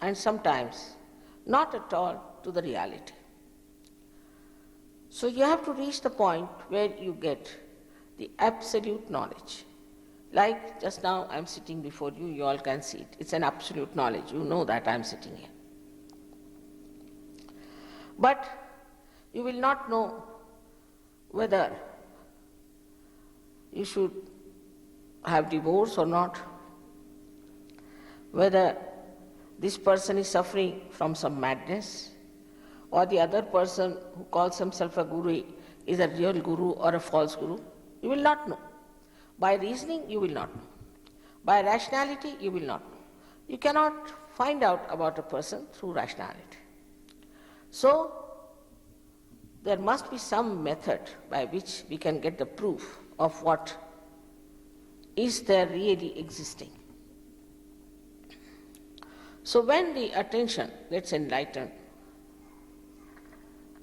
and sometimes not at all to the reality. So you have to reach the point where you get the absolute knowledge. Like just now I am sitting before you, you all can see it. It's an absolute knowledge. You know that I am sitting here. But you will not know whether you should have divorce or not, whether this person is suffering from some madness, or the other person who calls himself a guru is a real guru or a false guru. You will not know. By reasoning, you will not know. By rationality, you will not know. You cannot find out about a person through rationality. So, there must be some method by which we can get the proof of what is there really existing. So when the attention gets enlightened,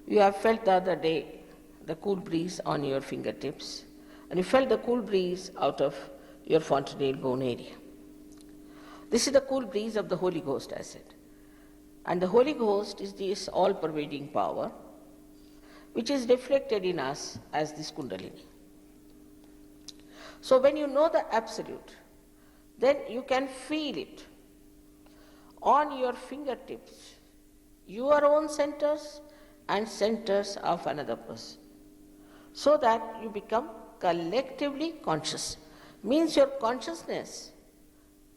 you have felt the other day the cool breeze on your fingertips, and you felt the cool breeze out of your fontanelle bone area. This is the cool breeze of the Holy Ghost, I said. And the Holy Ghost is this all-pervading power which is reflected in us as this Kundalini. So when you know the absolute, then you can feel it on your fingertips, your own centers and centers of another person, so that you become collectively conscious. Means your consciousness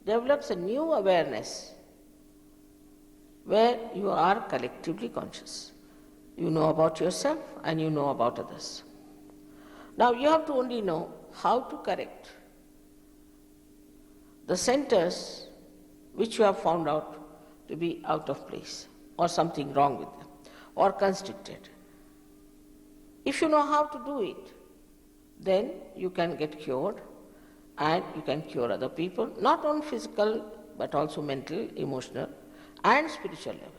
develops a new awareness where you are collectively conscious. You know about yourself and you know about others. Now you have to only know how to correct the centers which you have found out to be out of place or something wrong with them or constricted. If you know how to do it, then you can get cured and you can cure other people, not on physical but also mental, emotional and spiritual level.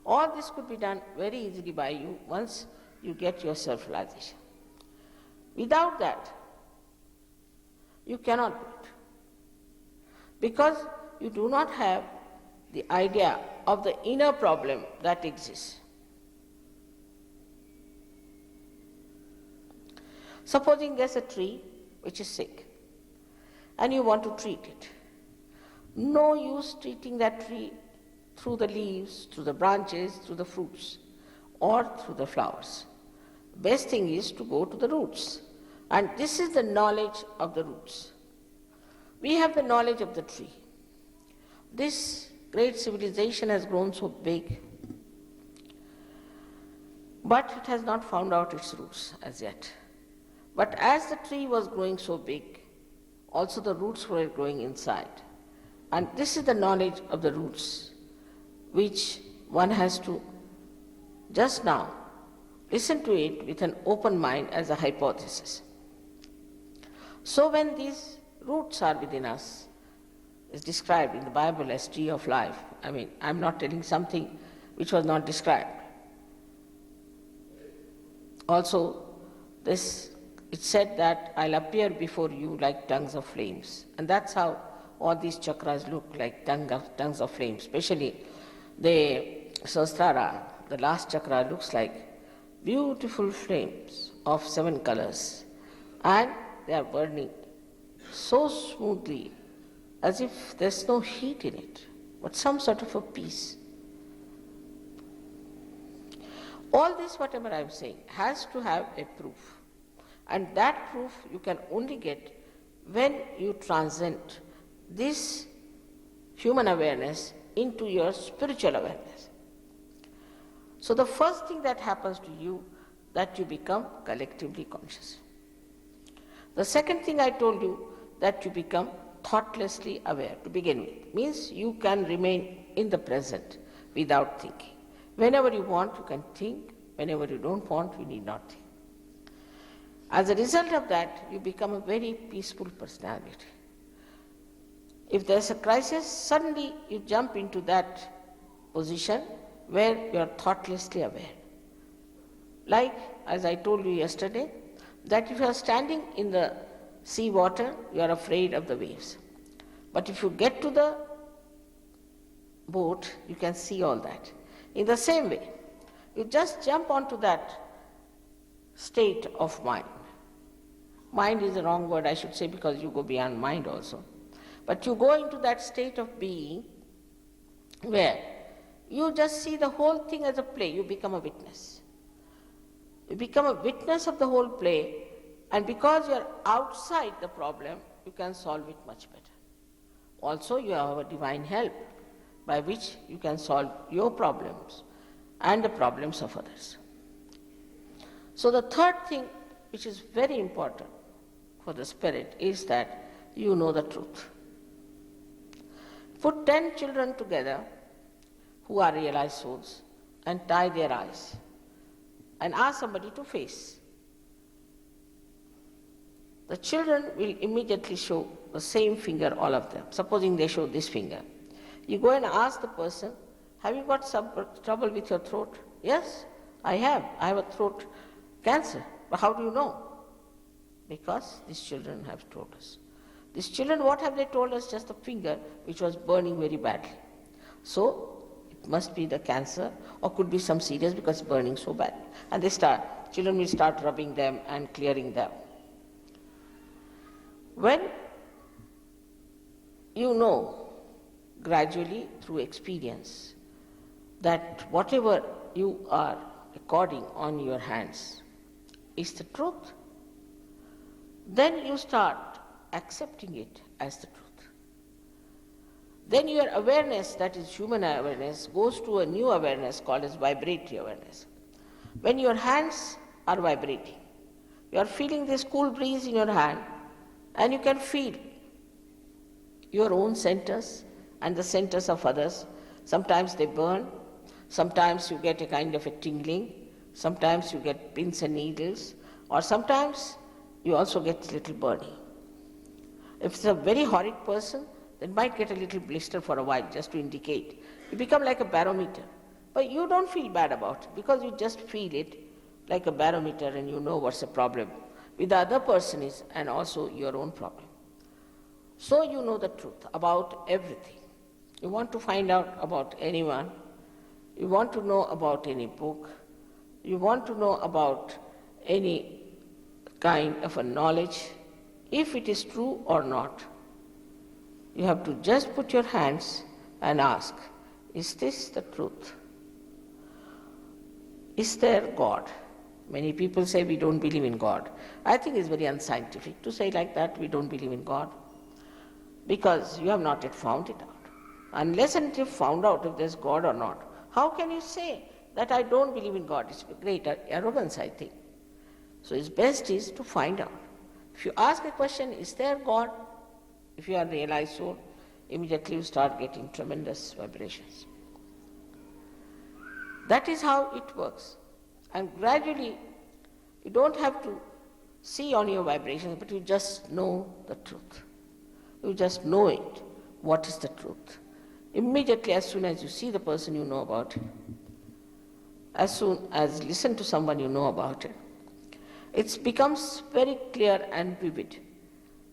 All this could be done very easily by you once you get your self-realization. Without that, you cannot do it, because you do not have the idea of the inner problem that exists. Supposing there's a tree which is sick and you want to treat it. No use treating that tree through the leaves, through the branches, through the fruits, or through the flowers. Best thing is to go to the roots. And this is the knowledge of the roots. We have the knowledge of the tree. This great civilization has grown so big, but it has not found out its roots as yet. But as the tree was growing so big, also the roots were growing inside. And this is the knowledge of the roots, which one has to just now listen to it with an open mind as a hypothesis. So when these roots are within us, is described in the Bible as tree of life. I'm not telling something which was not described. Also, it's said that I'll appear before you like tongues of flames. And that's how all these chakras look like tongues of flames. Especially the Sahasrara, the last chakra, looks like beautiful flames of 7 colors. And they are burning so smoothly as if there's no heat in it, but some sort of a peace. All this, whatever I'm saying, has to have a proof. And that proof you can only get when you transcend this human awareness into your spiritual awareness. So the first thing that happens to you, that you become collectively conscious. The second thing I told you, that you become thoughtlessly aware to begin with. Means you can remain in the present without thinking. Whenever you want, you can think. Whenever you don't want, you need not think. As a result of that, you become a very peaceful personality. If there's a crisis, suddenly you jump into that position where you are thoughtlessly aware. Like, as I told you yesterday, that if you are standing in the sea water, you are afraid of the waves. But if you get to the boat, you can see all that. In the same way, you just jump onto that state of mind. Mind is the wrong word, I should say, because you go beyond mind also. But you go into that state of being where you just see the whole thing as a play. You become a witness. You become a witness of the whole play, and because you are outside the problem, you can solve it much better. Also, you have a divine help by which you can solve your problems and the problems of others. So the third thing, which is very important for the spirit, is that you know the truth. Put 10 children together who are realized souls and tie their eyes and ask somebody to face. The children will immediately show the same finger, all of them. Supposing they show this finger. You go and ask the person, have you got some trouble with your throat? Yes, I have. I have a throat cancer. But how do you know? Because these children have told us. These children, what have they told us? Just the finger which was burning very badly. So it must be the cancer, or could be some serious because it's burning so bad. And children will start rubbing them and clearing them. When you know gradually through experience that whatever you are recording on your hands is the truth, then you start accepting it as the truth. Then your awareness, that is human awareness, goes to a new awareness called as vibratory awareness. When your hands are vibrating, you are feeling this cool breeze in your hand, and you can feel your own centers and the centers of others. Sometimes they burn, sometimes you get a kind of a tingling, sometimes you get pins and needles, or sometimes you also get a little burning. If it's a very horrid person, then might get a little blister for a while just to indicate. You become like a barometer. But you don't feel bad about it because you just feel it like a barometer and you know what's the problem with the other person is, and also your own problem. So you know the truth about everything. You want to find out about anyone, you want to know about any book, you want to know about any kind of a knowledge, if it is true or not, You have to just put your hands and ask, is this the truth? Is there God? Many people say we don't believe in God. I think it's very unscientific to say like that, we don't believe in God, because you have not yet found it out. Unless and until you found out if there's God or not, how can you say that I don't believe in God? It's great arrogance, I think. So it's best is to find out. If you ask a question, is there God? If you are realized soul, immediately you start getting tremendous vibrations. That is how it works. And gradually, you don't have to see on your vibrations, but you just know the truth. You just know it. What is the truth? Immediately, as soon as you see the person, you know about it. As soon as listen to someone, you know about it. It becomes very clear and vivid.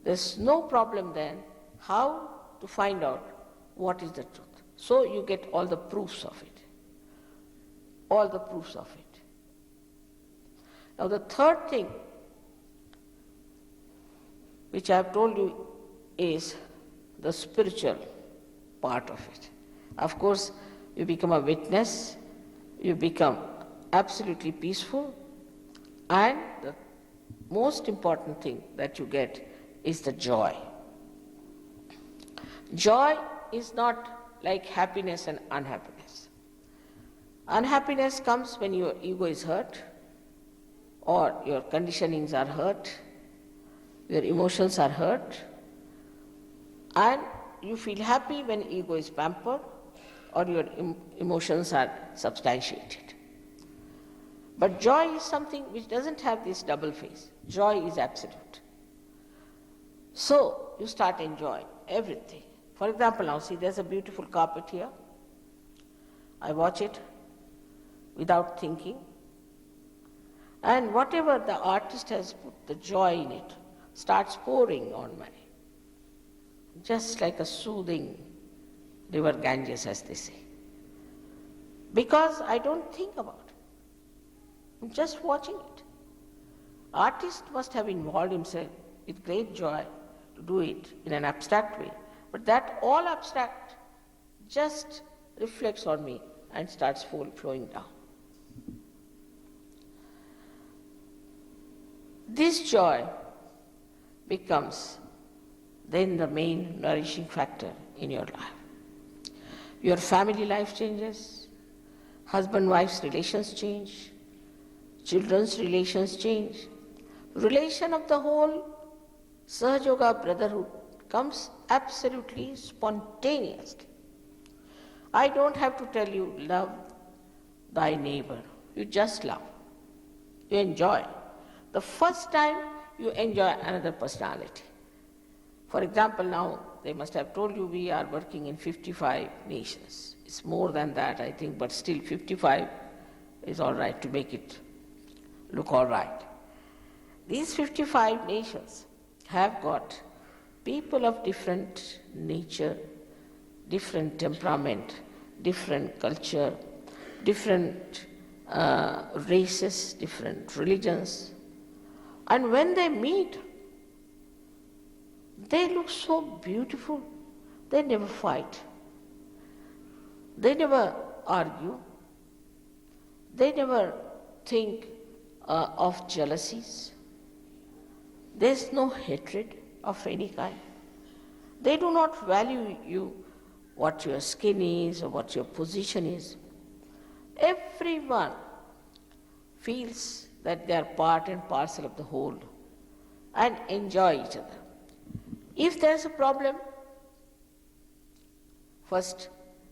There's no problem then how to find out what is the truth. So you get all the proofs of it. All the proofs of it. Now the third thing which I have told you is the spiritual part of it. Of course, you become a witness, you become absolutely peaceful, and the most important thing that you get is the joy. Joy is not like happiness and unhappiness. Unhappiness comes when your ego is hurt, or your conditionings are hurt, your emotions are hurt, and you feel happy when ego is pampered or your emotions are substantiated. But joy is something which doesn't have this double face. Joy is absolute. So you start enjoying everything. For example, now see, there's a beautiful carpet here. I watch it without thinking. And whatever the artist has put the joy in it starts pouring on me. Just like a soothing river Ganges, as they say. Because I don't think about it. I'm just watching it. Artist must have involved himself with great joy to do it in an abstract way. But that all abstract just reflects on me and starts flowing down. This joy becomes then the main nourishing factor in your life. Your family life changes, husband-wife's relations change, children's relations change. Relation of the whole Sahaja Yoga brotherhood comes absolutely spontaneously. I don't have to tell you, love thy neighbor. You just love. You enjoy. The first time you enjoy another personality. For example, now they must have told you we are working in 55 nations. It's more than that, I think, but still 55 is all right to make it look all right. These 55 nations have got people of different nature, different temperament, different culture, different races, different religions. And when they meet, they look so beautiful. They never fight. They never argue. They never think of jealousies. There's no hatred of any kind. They do not value you, what your skin is or what your position is. Everyone feels that they are part and parcel of the whole and enjoy each other. If there's a problem, first,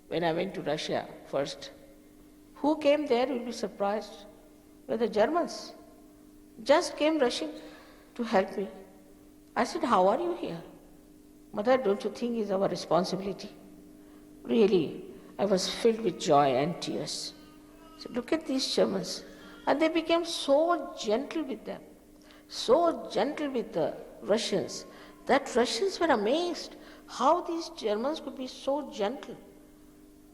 when I went to Russia first, who came there, you'll be surprised, were the Germans. Just came rushing to help me. I said, how are you here? Mother, don't you think it's our responsibility? Really, I was filled with joy and tears. I said, look at these Germans. And they became so gentle with them, so gentle with the Russians, that Russians were amazed how these Germans could be so gentle.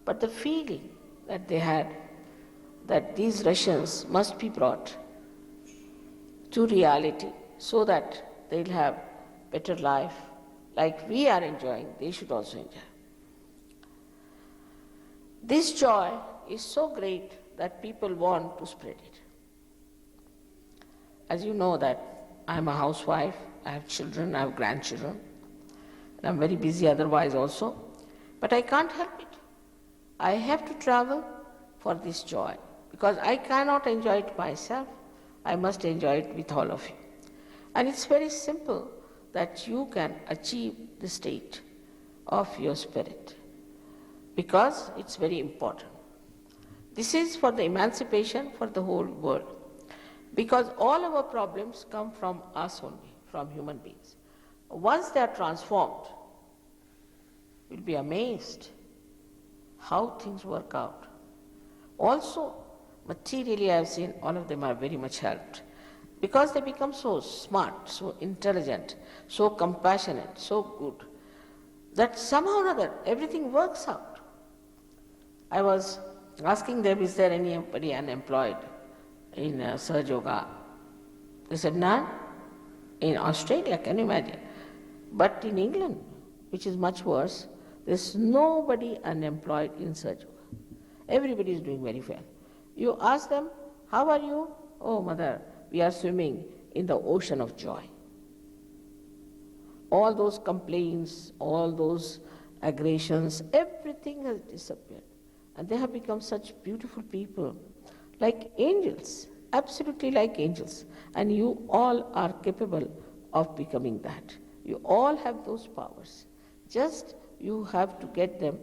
But the feeling that they had, that these Russians must be brought to reality so that they'll have better life, like we are enjoying, they should also enjoy. This joy is so great that people want to spread it. As you know that I am a housewife, I have children, I have grandchildren, and I am very busy otherwise also, but I can't help it. I have to travel for this joy, because I cannot enjoy it myself, I must enjoy it with all of you. And it's very simple that you can achieve the state of your spirit, because it's very important. This is for the emancipation for the whole world, because all our problems come from us only, from human beings. Once they are transformed, you'll be amazed how things work out. Also, materially I have seen all of them are very much helped, because they become so smart, so intelligent, so compassionate, so good, that somehow or other everything works out. I was asking them, is there anybody unemployed in Sahaja Yoga? They said, none. In Australia, can you imagine? But in England, which is much worse, there's nobody unemployed in Sahaja Yoga. Everybody is doing very well. You ask them, how are you? Oh, mother, we are swimming in the ocean of joy. All those complaints, all those aggressions, everything has disappeared. And they have become such beautiful people, like angels, absolutely like angels. And you all are capable of becoming that. You all have those powers. Just you have to get them,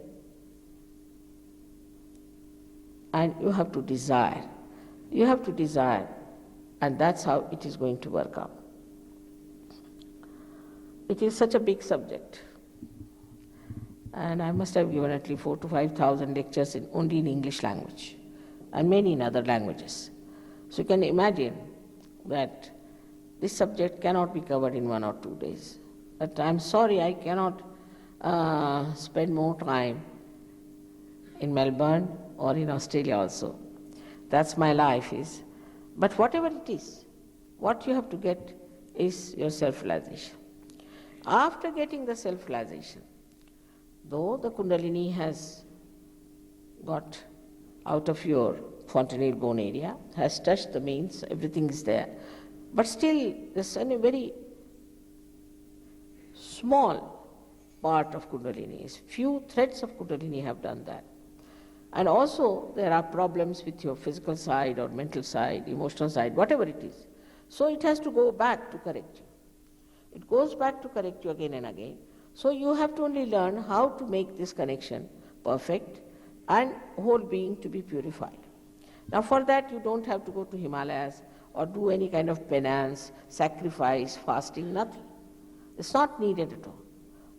and you have to desire. You have to desire, and that's how it is going to work out. It is such a big subject, and I must have given at least 4,000 to 5,000 lectures only in English language, and many in other languages. So you can imagine that this subject cannot be covered in 1 or 2 days. But I'm sorry I cannot spend more time in Melbourne or in Australia also. That's my life is. But whatever it is, what you have to get is your self-realization. After getting the self-realization, though the Kundalini has got out of your fontanelle bone area, has touched the mains, everything is there, but still there's a very small part of Kundalini. Few threads of Kundalini have done that. And also there are problems with your physical side or mental side, emotional side, whatever it is. So it has to go back to correct you. It goes back to correct you again and again. So you have to only learn how to make this connection perfect and whole being to be purified. Now for that you don't have to go to Himalayas or do any kind of penance, sacrifice, fasting, nothing. It's not needed at all.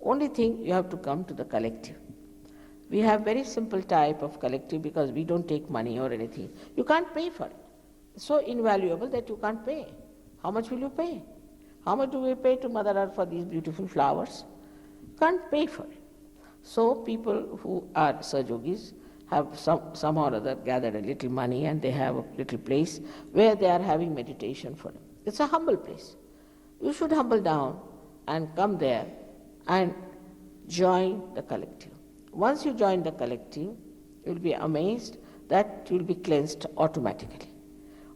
Only thing, you have to come to the collective. We have very simple type of collective because we don't take money or anything. You can't pay for it. It's so invaluable that you can't pay. How much will you pay? How much do we pay to Mother Earth for these beautiful flowers? You can't pay for it. So people who are Sahajogis have somehow or other gathered a little money and they have a little place where they are having meditation for them. It's a humble place. You should humble down and come there and join the collective. Once you join the collective, you will be amazed that you will be cleansed automatically.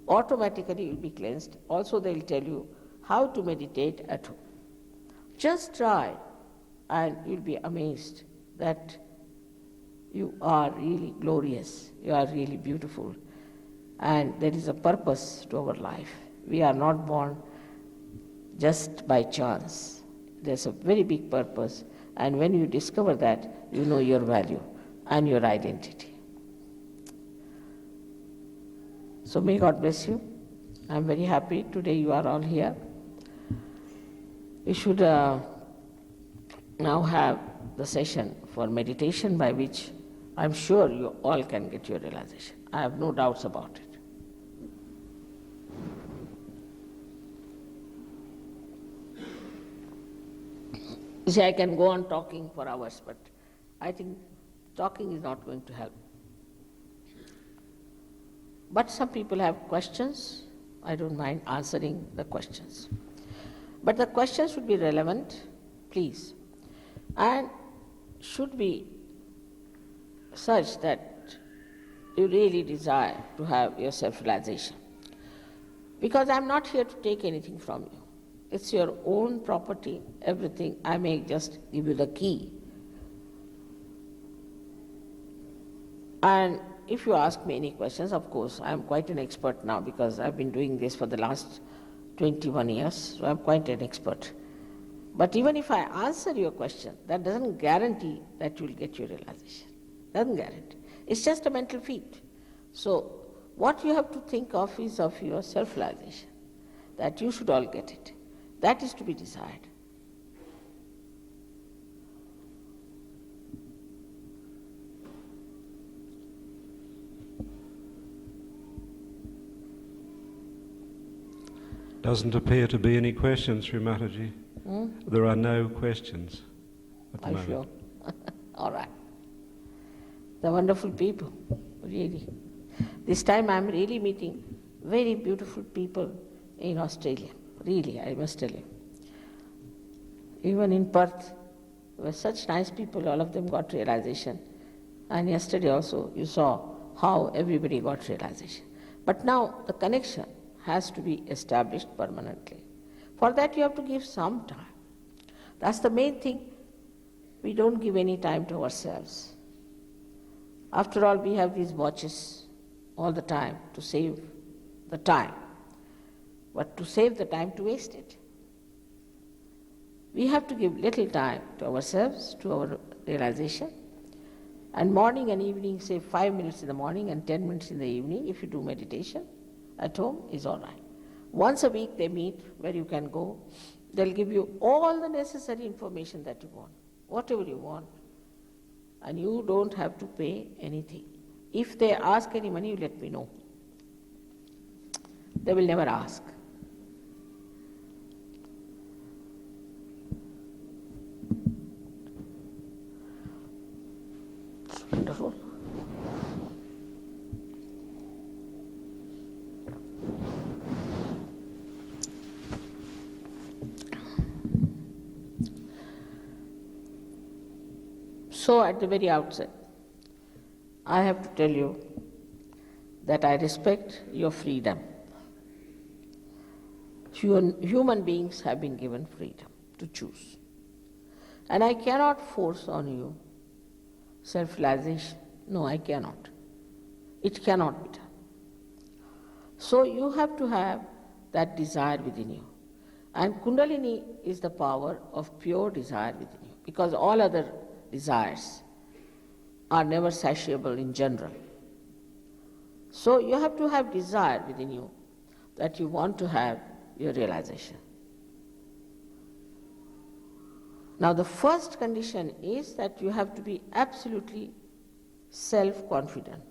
Automatically you will be cleansed. Also they will tell you how to meditate at home. Just try and you will be amazed that you are really glorious, you are really beautiful, and there is a purpose to our life. We are not born just by chance. There's a very big purpose, and when you discover that, you know your value and your identity. So may God bless you. I'm very happy today you are all here. We should now have the session for meditation by which I'm sure you all can get your realization. I have no doubts about it. You see, I can go on talking for hours, but I think talking is not going to help. But some people have questions. I don't mind answering the questions. But the questions should be relevant, please. and should be such that you really desire to have your self-realization. Because I'm not here to take anything from you. It's your own property, everything. I may just give you the key. And if you ask me any questions, of course, I'm quite an expert now because I've been doing this for the last 21 years, so I'm quite an expert. But even if I answer your question, that doesn't guarantee that you'll get your realization. Doesn't guarantee. It's just a mental feat. So what you have to think of is of your self-realization, that you should all get it. That is to be desired. Doesn't appear to be any questions, Sri Mataji. There are no questions at the Are you moment. sure? All right. The wonderful people, really. This time I'm really meeting very beautiful people in Australia. Really, I must tell you. Even in Perth, there were such nice people, all of them got realization. And yesterday also you saw how everybody got realization. But now the connection has to be established permanently. For that you have to give some time. That's the main thing. We don't give any time to ourselves. After all, we have these watches all the time to save the time. But to save the time, to waste it. We have to give little time to ourselves, to our realization. And morning and evening, say 5 minutes in the morning and 10 minutes in the evening, if you do meditation at home, is all right. Once a week they meet where you can go. They'll give you all the necessary information that you want, whatever you want. And you don't have to pay anything. If they ask any money, you let me know. They will never ask. It's wonderful. So at the very outset, I have to tell you that I respect your freedom. Human beings have been given freedom to choose. And I cannot force on you self-realization. No, I cannot. It cannot be done. So you have to have that desire within you. And Kundalini is the power of pure desire within you, because all other desires are never satiable in general. So you have to have desire within you that you want to have your realization. Now the first condition is that you have to be absolutely self-confident.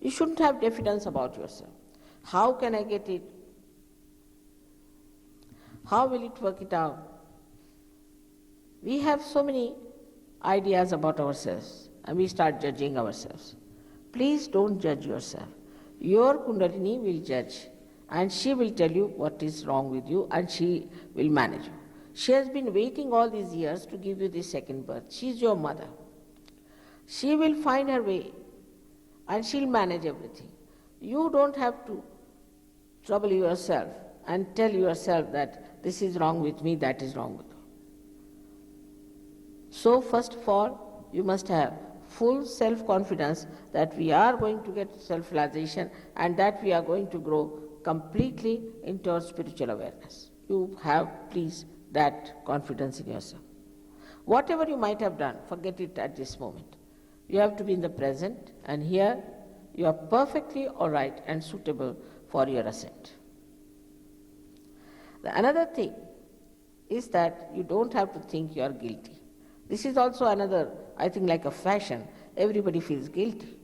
You shouldn't have diffidence about yourself. How can I get it? How will it work it out? We have so many ideas about ourselves and we start judging ourselves. Please don't judge yourself. Your Kundalini will judge and she will tell you what is wrong with you and she will manage you. She has been waiting all these years to give you this second birth. She is your mother. She will find her way and she'll manage everything. You don't have to trouble yourself and tell yourself that this is wrong with me, that is wrong with me. So first of all, you must have full self-confidence that we are going to get self-realization and that we are going to grow completely into our spiritual awareness. You have, please, that confidence in yourself. Whatever you might have done, forget it at this moment. You have to be in the present, and here you are perfectly all right and suitable for your ascent. Another thing is that you don't have to think you are guilty. This is also another, I think, like a fashion. Everybody feels guilty.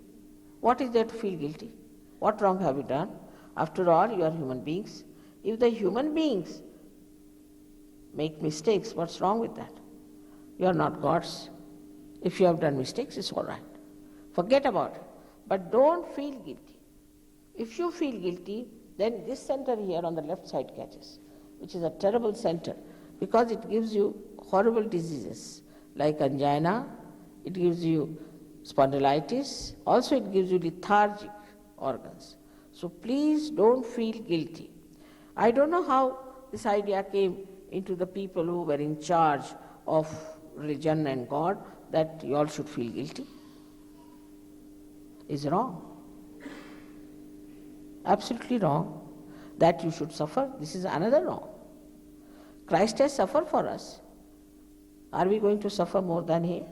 What is there to feel guilty? What wrong have you done? After all, you are human beings. If the human beings make mistakes, what's wrong with that? You are not gods. If you have done mistakes, it's all right. Forget about it. But don't feel guilty. If you feel guilty, then this center here on the left side catches, which is a terrible center because it gives you horrible diseases. like angina, it gives you spondylitis, also it gives you lethargic organs. So please don't feel guilty. I don't know how this idea came into the people who were in charge of religion and God, that you all should feel guilty. Is wrong. Absolutely wrong. That you should suffer, this is another wrong. Christ has suffered for us. Are we going to suffer more than He?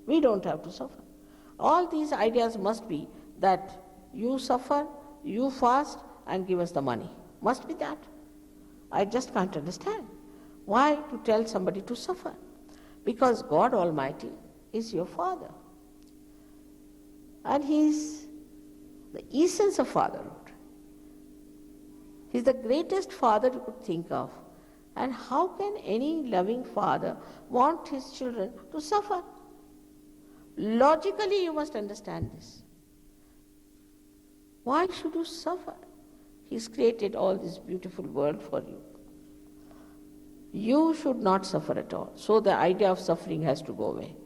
We don't have to suffer. All these ideas must be that you suffer, you fast and give us the money. Must be that. I just can't understand. Why to tell somebody to suffer? Because God Almighty is your Father. And He is the essence of fatherhood. He is the greatest father you could think of. And how can any loving father want his children to suffer? Logically you must understand this. Why should you suffer? He's created all this beautiful world for you. You should not suffer at all. So the idea of suffering has to go away.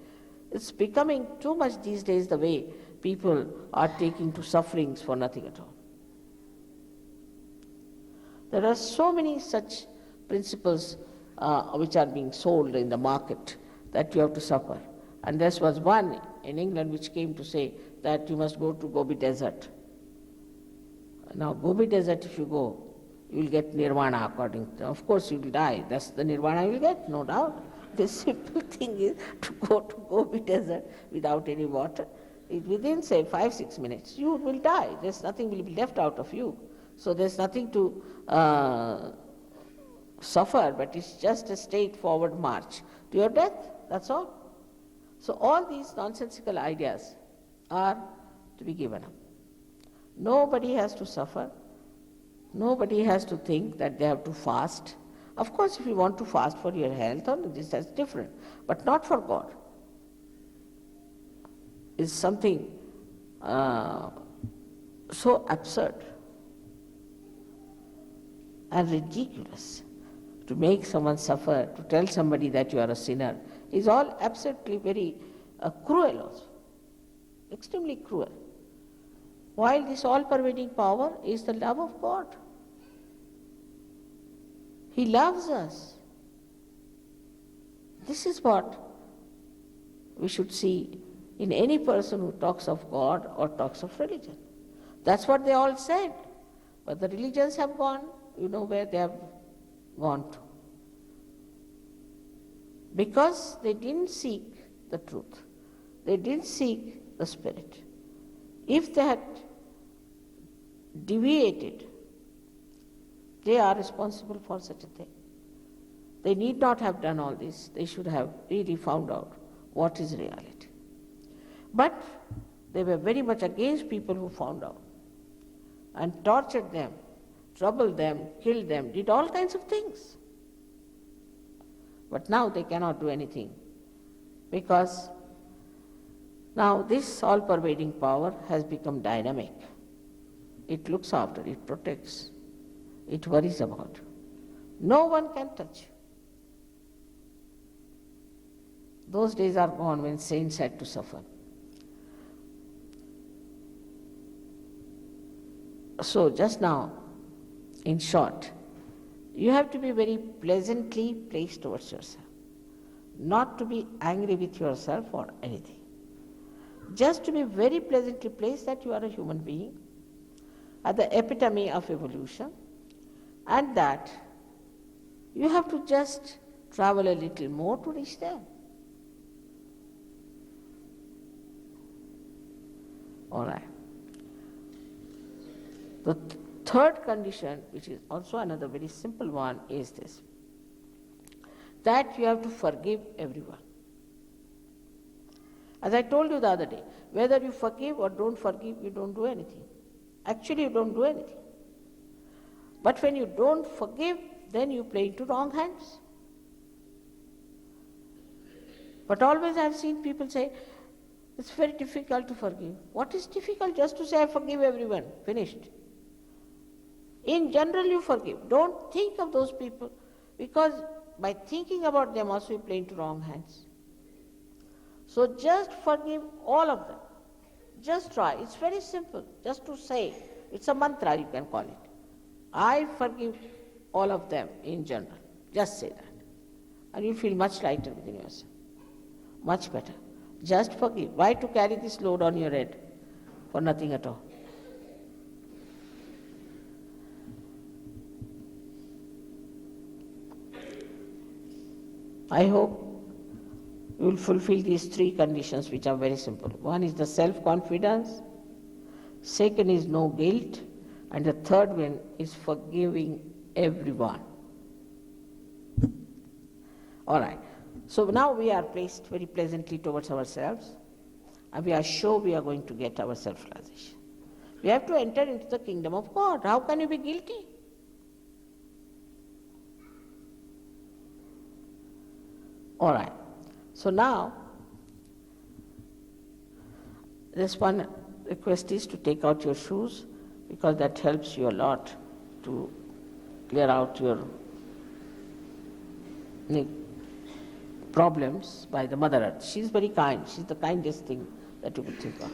It's becoming too much these days the way people are taking to sufferings for nothing at all. There are so many such principles which are being sold in the market that you have to suffer. And there was one in England which came to say that you must go to Gobi Desert. Now Gobi Desert, if you go, you will get nirvana according to, of course you will die, that's the nirvana you will get, no doubt. The simple thing is to go to Gobi Desert without any water. Within say 5-6 minutes you will die, there's nothing will be left out of you. So there's nothing to suffer, but it's just a straightforward march to your death, that's all. So all these nonsensical ideas are to be given up. Nobody has to suffer. Nobody has to think that they have to fast. Of course, if you want to fast for your health, that's different, but not for God. It's something so absurd and ridiculous. To make someone suffer, to tell somebody that you are a sinner, is all absolutely very cruel also, extremely cruel. While this all-pervading power is the love of God. He loves us. This is what we should see in any person who talks of God or talks of religion. That's what they all said. But the religions have gone, you know where they have gone to. Because they didn't seek the truth. They didn't seek the Spirit. If they had deviated, they are responsible for such a thing. They need not have done all this. They should have really found out what is reality. But they were very much against people who found out and tortured them, troubled them, killed them, did all kinds of things. But now they cannot do anything because now this all-pervading power has become dynamic. It looks after, it protects, it worries about. No one can touch. Those days are gone when saints had to suffer. So just now, in short, you have to be very pleasantly placed towards yourself, not to be angry with yourself or anything. Just to be very pleasantly placed that you are a human being, at the epitome of evolution, and that you have to just travel a little more to reach there. All right. The third condition, which is also another very simple one, is this, that you have to forgive everyone. As I told you the other day, whether you forgive or don't forgive, you don't do anything. Actually, you don't do anything. But when you don't forgive, then you play into wrong hands. But always I have seen people say, it's very difficult to forgive. What is difficult? Just to say, I forgive everyone. Finished. In general, you forgive. Don't think of those people, because by thinking about them also you play into wrong hands. So just forgive all of them. Just try. It's very simple. Just to say. It's a mantra, you can call it. I forgive all of them in general. Just say that. And you feel much lighter within yourself. Much better. Just forgive. Why to carry this load on your head? For nothing at all. I hope you will fulfill these three conditions, which are very simple. One is the self-confidence, second is no guilt, and the third one is forgiving everyone. All right. So now we are placed very pleasantly towards ourselves, and we are sure we are going to get our self-realization. We have to enter into the kingdom of God. How can you be guilty? All right. So now, this one request is to take out your shoes, because that helps you a lot to clear out your problems by the Mother Earth. She's very kind. She's the kindest thing that you could think of.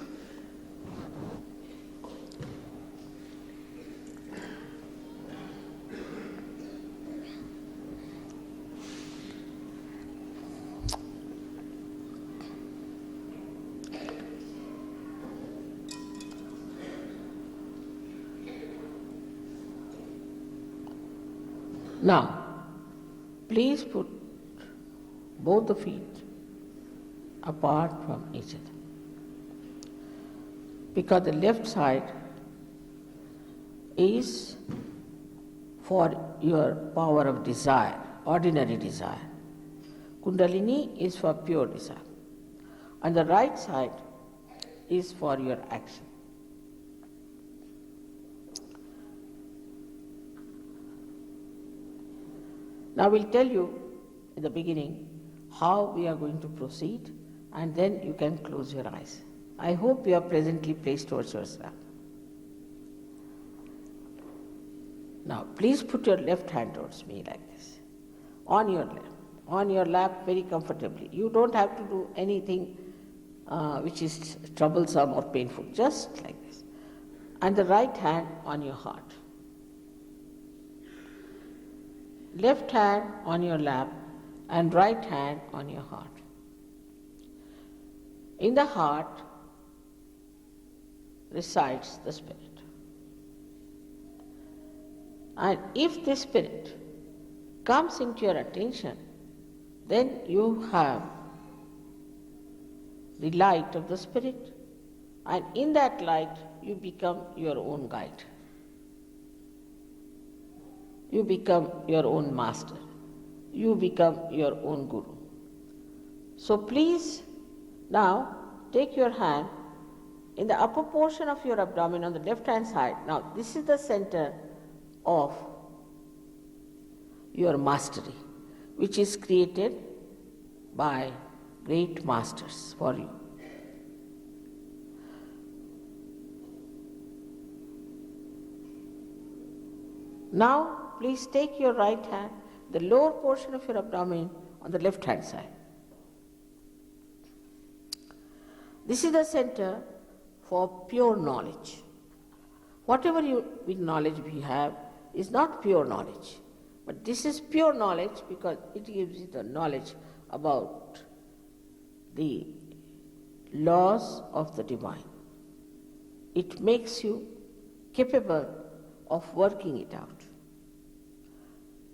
Now, please put both the feet apart from each other, because the left side is for your power of desire, ordinary desire. Kundalini is for pure desire. And the right side is for your action. Now we'll tell you in the beginning how we are going to proceed, and then you can close your eyes. I hope you are presently placed towards yourself. Now please put your left hand towards me like this, on your lap very comfortably. You don't have to do anything which is troublesome or painful, just like this. And the right hand on your heart. Left hand on your lap and right hand on your heart. In the heart resides the Spirit. And if the Spirit comes into your attention, then you have the light of the Spirit, and in that light you become your own guide. You become your own master. You become your own guru. So please now take your hand in the upper portion of your abdomen on the left hand side. Now this is the center of your mastery, which is created by great masters for you. Now please take your right hand, the lower portion of your abdomen on the left hand side. This is the center for pure knowledge. Whatever knowledge we have is not pure knowledge, but this is pure knowledge because it gives you the knowledge about the laws of the divine. It makes you capable of working it out.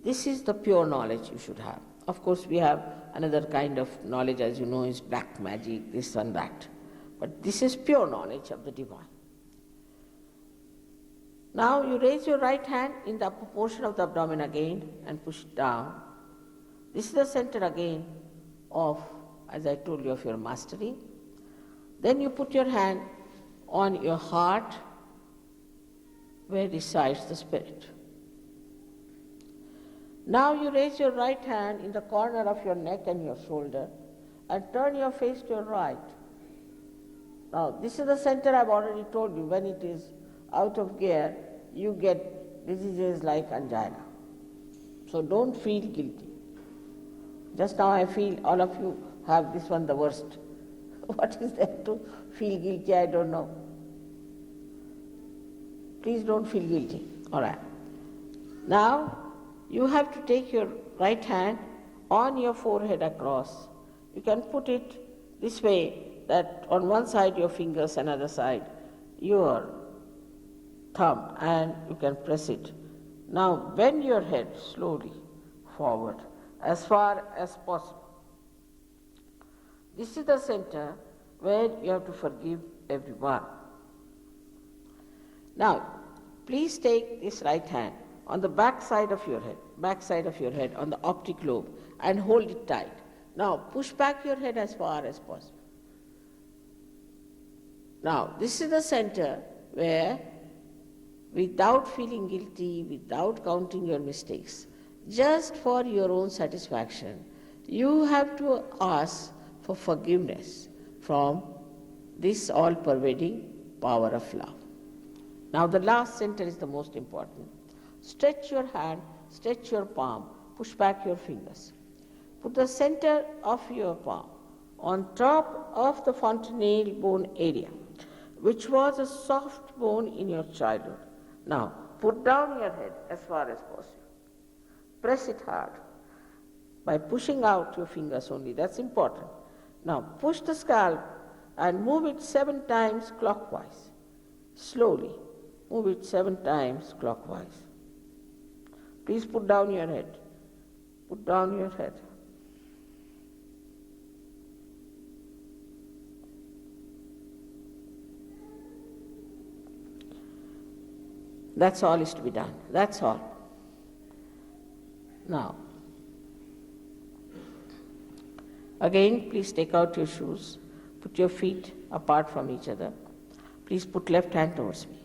This is the pure knowledge you should have. Of course, we have another kind of knowledge, as you know, is black magic, this and that. But this is pure knowledge of the divine. Now you raise your right hand in the upper portion of the abdomen again and push it down. This is the center again of, as I told you, of your mastery. Then you put your hand on your heart where resides the Spirit. Now you raise your right hand in the corner of your neck and your shoulder and turn your face to your right. Now this is the center I've already told you. When it is out of gear, you get diseases like angina. So don't feel guilty. Just now I feel all of you have this one the worst. What is there to feel guilty? I don't know. Please don't feel guilty. All right. Now you have to take your right hand on your forehead across. You can put it this way, that on one side your fingers, another side your thumb, and you can press it. Now bend your head slowly forward as far as possible. This is the center where you have to forgive everyone. Now, please take this right hand on the back side of your head, on the optic lobe, and hold it tight. Now, push back your head as far as possible. Now, this is the center where, without feeling guilty, without counting your mistakes, just for your own satisfaction, you have to ask for forgiveness from this all-pervading power of love. Now the last center is the most important. Stretch your hand, stretch your palm, push back your fingers. Put the center of your palm on top of the fontanelle bone area, which was a soft bone in your childhood. Now put down your head as far as possible. Press it hard by pushing out your fingers only. That's important. Now push the scalp and move it 7 times clockwise. Slowly move it 7 times clockwise. Please put down your head. Put down your head. That's all is to be done. That's all. Now, again, please take out your shoes. Put your feet apart from each other. Please put left hand towards me.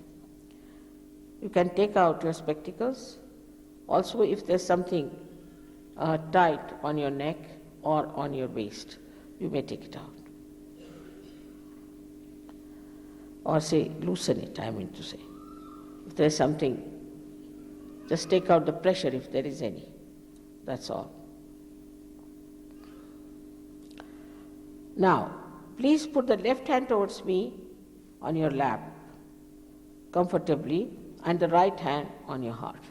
You can take out your spectacles. Also, if there's something tight on your neck or on your waist, you may take it out. Or say, loosen it, I mean to say. If there's something, just take out the pressure if there is any. That's all. Now, please put the left hand towards me on your lap comfortably and the right hand on your heart.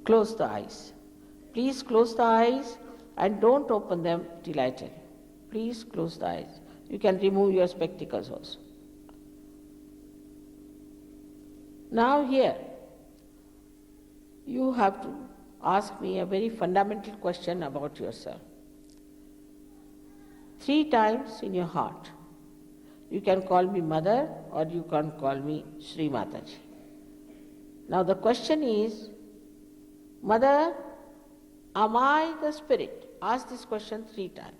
Close the eyes. Please close the eyes and don't open them till I tell you. Please close the eyes. You can remove your spectacles also. Now here, you have to ask me a very fundamental question about yourself. 3 times in your heart. You can call me Mother or you can call me Sri Mataji. Now the question is, Mother, am I the spirit? Ask this question 3 times.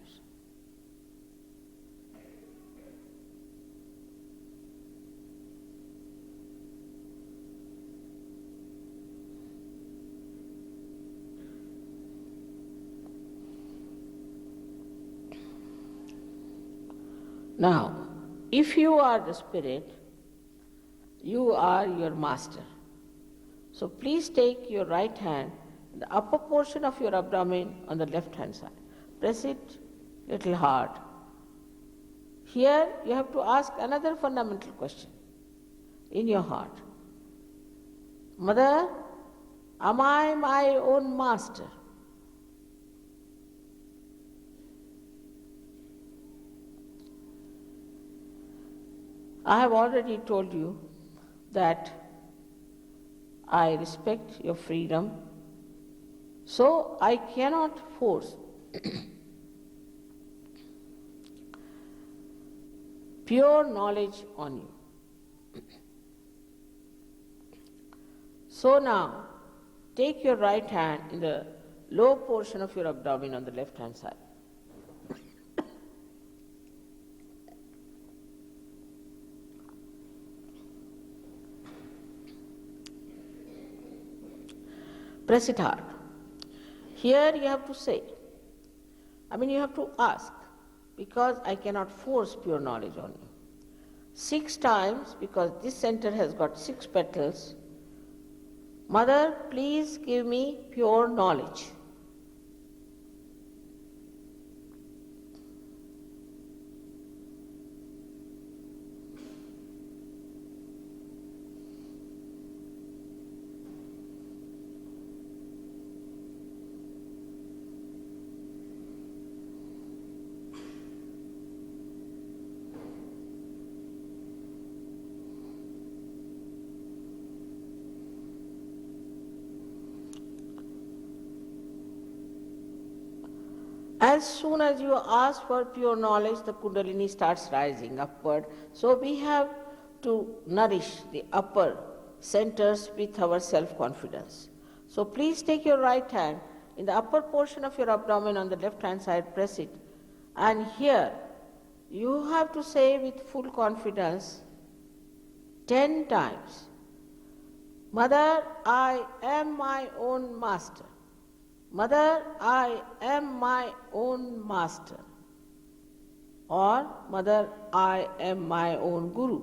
Now, if you are the spirit, you are your master. So please take your right hand, the upper portion of your abdomen on the left hand side. Press it little hard. Here you have to ask another fundamental question in your heart. Mother, am I my own master? I have already told you that I respect your freedom, so I cannot force pure knowledge on you. So now, take your right hand in the lower portion of your abdomen on the left hand side. Press it hard. Here you have to say, you have to ask, because I cannot force pure knowledge on you. 6 times, because this center has got 6 petals. Mother, please give me pure knowledge. As soon as you ask for pure knowledge, the Kundalini starts rising upward. So we have to nourish the upper centers with our self-confidence. So please take your right hand in the upper portion of your abdomen on the left hand side, press it. And here you have to say with full confidence 10 times, Mother, I am my own master. Mother, I am my own master. Or, Mother, I am my own guru.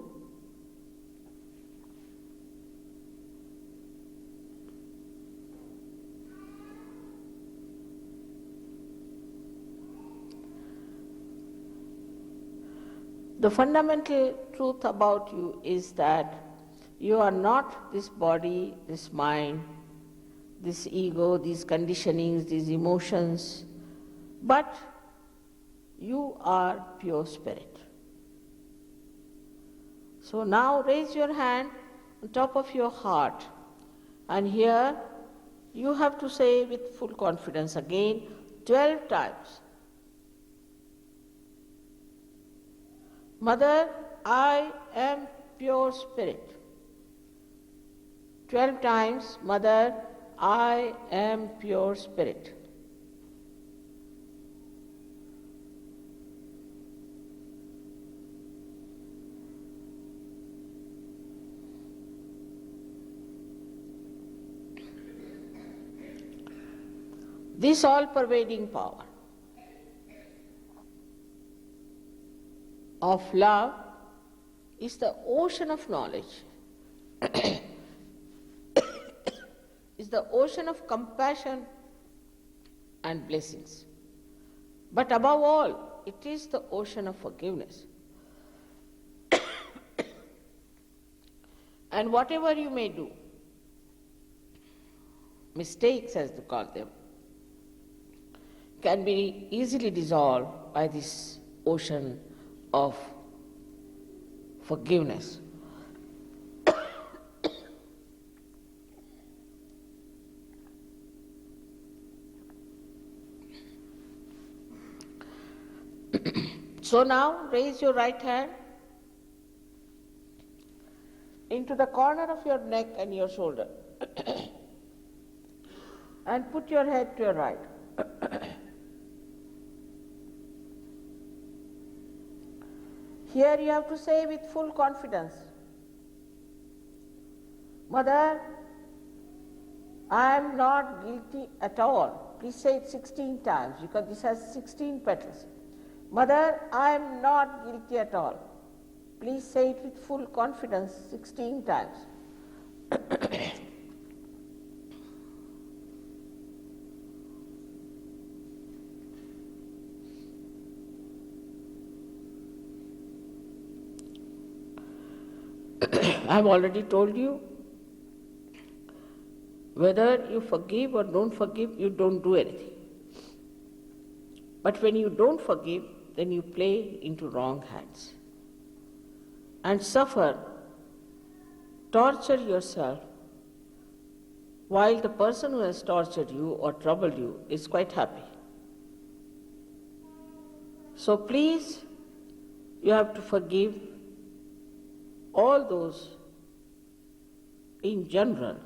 The fundamental truth about you is that you are not this body, this mind, this ego, these conditionings, these emotions, but you are pure spirit. So now raise your hand on top of your heart, and here you have to say with full confidence again 12 times, Mother, I am pure spirit. 12 times, Mother, I am pure spirit. This all-pervading power of love is the ocean of knowledge, is the ocean of compassion and blessings. But above all, it is the ocean of forgiveness. And whatever you may do, mistakes as they call them, can be easily dissolved by this ocean of forgiveness. So now raise your right hand into the corner of your neck and your shoulder and put your head to your right. Here you have to say with full confidence, Mother, I am not guilty at all. Please say it 16 times because this has 16 petals. Mother, I am not guilty at all. Please say it with full confidence 16 times. I have already told you, whether you forgive or don't forgive, you don't do anything. But when you don't forgive, then you play into wrong hands and suffer, torture yourself, while the person who has tortured you or troubled you is quite happy. So please, you have to forgive all those in general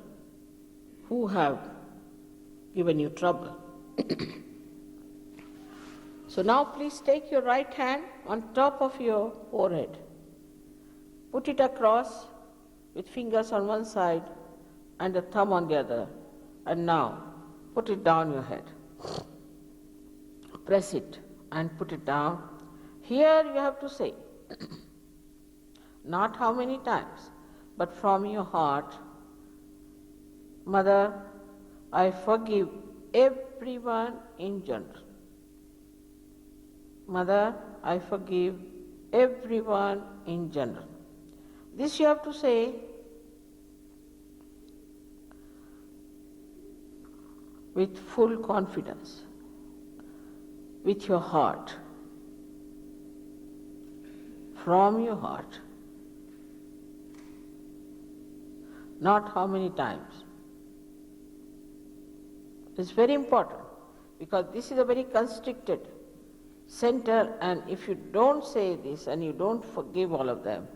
who have given you trouble. So now please take your right hand on top of your forehead. Put it across with fingers on one side and the thumb on the other. And now put it down your head. Press it and put it down. Here you have to say, not how many times, but from your heart, Mother, I forgive everyone in general. Mother, I forgive everyone in general. This you have to say with full confidence, with your heart, from your heart. Not how many times. It's very important because this is a very constricted center, and if you don't say this and you don't forgive all of them,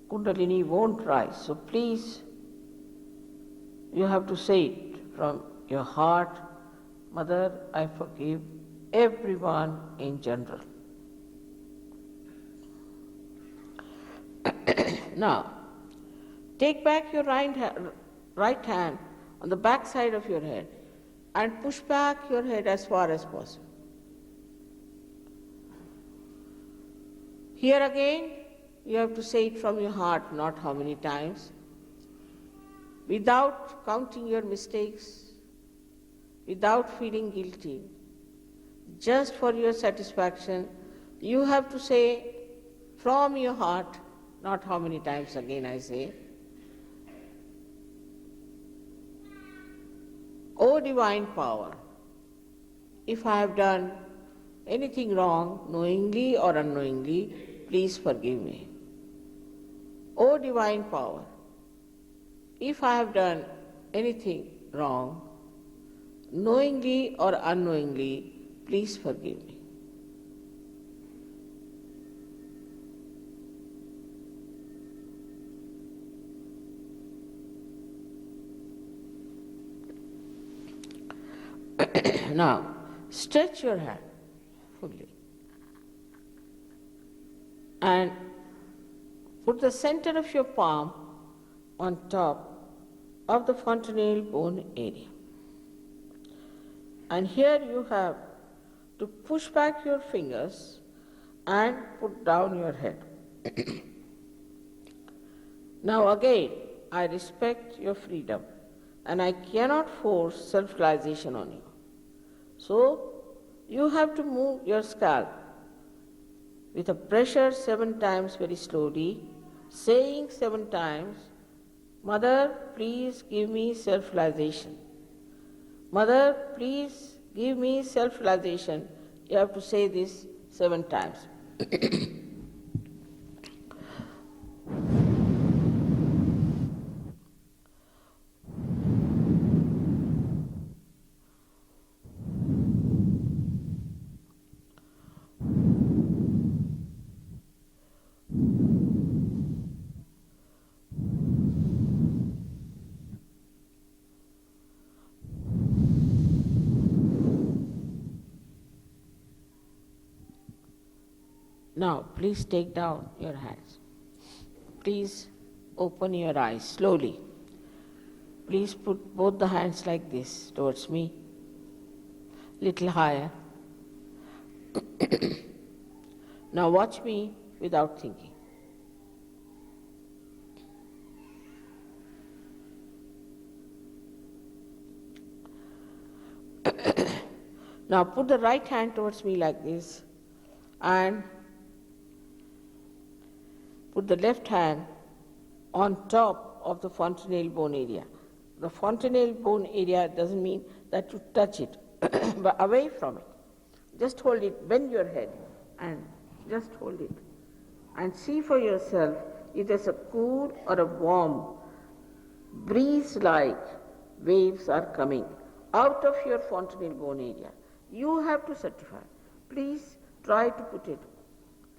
Kundalini won't rise. So please, you have to say it from your heart. Mother, I forgive everyone in general. Now, take back your right hand on the back side of your head and push back your head as far as possible. Here again, you have to say it from your heart, not how many times, without counting your mistakes, without feeling guilty. Just for your satisfaction, you have to say from your heart, not how many times again I say, O divine power, if I have done anything wrong, knowingly or unknowingly, please forgive me. O divine power, if I have done anything wrong, knowingly or unknowingly, please forgive me. Now, stretch your hand fully and put the center of your palm on top of the fontanelle bone area. And here you have to push back your fingers and put down your head. Now again, I respect your freedom and I cannot force self-realization on you. So, you have to move your scalp with a pressure 7 times very slowly, saying 7 times, Mother, please give me self-realization. Mother, please give me self-realization. You have to say this 7 times. Now, please take down your hands. Please open your eyes slowly. Please put both the hands like this towards me, little higher. Now watch me without thinking. Now put the right hand towards me like this and put the left hand on top of the fontanelle bone area. The fontanelle bone area doesn't mean that you touch it, but away from it. Just hold it, bend your head and just hold it. And see for yourself if there's a cool or a warm, breeze-like waves are coming out of your fontanelle bone area. You have to certify. Please try to put it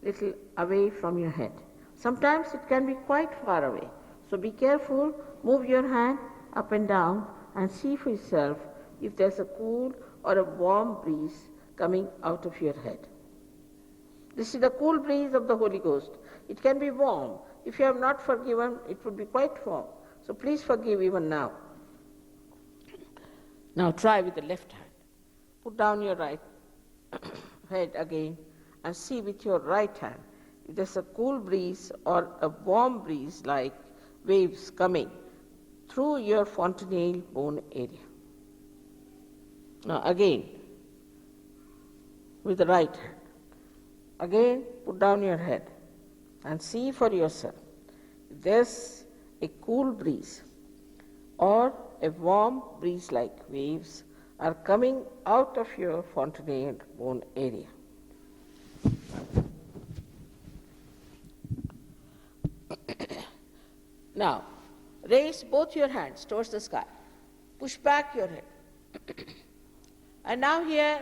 little away from your head. Sometimes it can be quite far away. So be careful, move your hand up and down and see for yourself if there's a cool or a warm breeze coming out of your head. This is the cool breeze of the Holy Ghost. It can be warm. If you have not forgiven, it would be quite warm. So please forgive even now. Now try with the left hand. Put down your right head again and see with your right hand if there's a cool breeze or a warm breeze like waves coming through your fontanelle bone area. Now again, with the right hand. Again, put down your head and see for yourself if there's a cool breeze or a warm breeze like waves are coming out of your fontanelle bone area. Now, raise both your hands towards the sky. Push back your head. And now here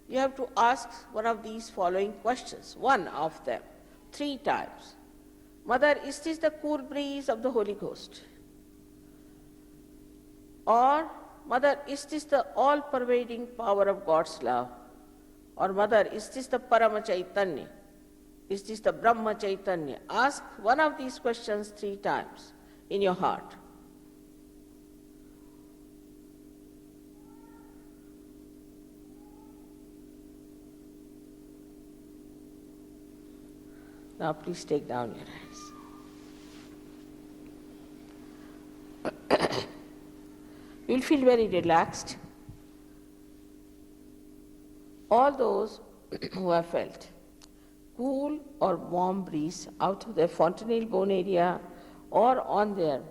you have to ask one of these following questions, one of them, 3 times. Mother, is this the cool breeze of the Holy Ghost? Or, Mother, is this the all-pervading power of God's love? Or, Mother, is this the Parama Chaitanya? Is this the Brahma Chaitanya? Ask one of these questions 3 times in your heart. Now please take down your hands. You'll feel very relaxed. All those who have felt cool or warm breeze out of their fontanelle bone area or on their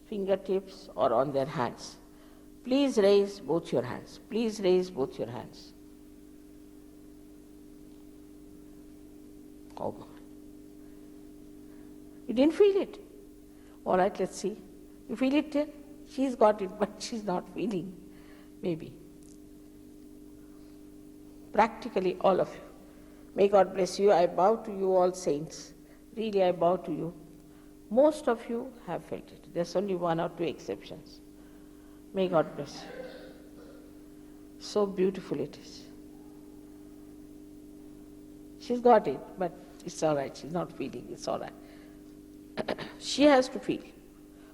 fingertips or on their hands, please raise both your hands. Please raise both your hands. Oh my. You didn't feel it? All right, let's see. You feel it then? She's got it, but she's not feeling, maybe. Practically all of you. May God bless you. I bow to you, all saints. Really, I bow to you. Most of you have felt it. There's only 1 or 2 exceptions. May God bless you. So beautiful it is. She's got it, but it's all right. She's not feeling. It's all right. She has to feel.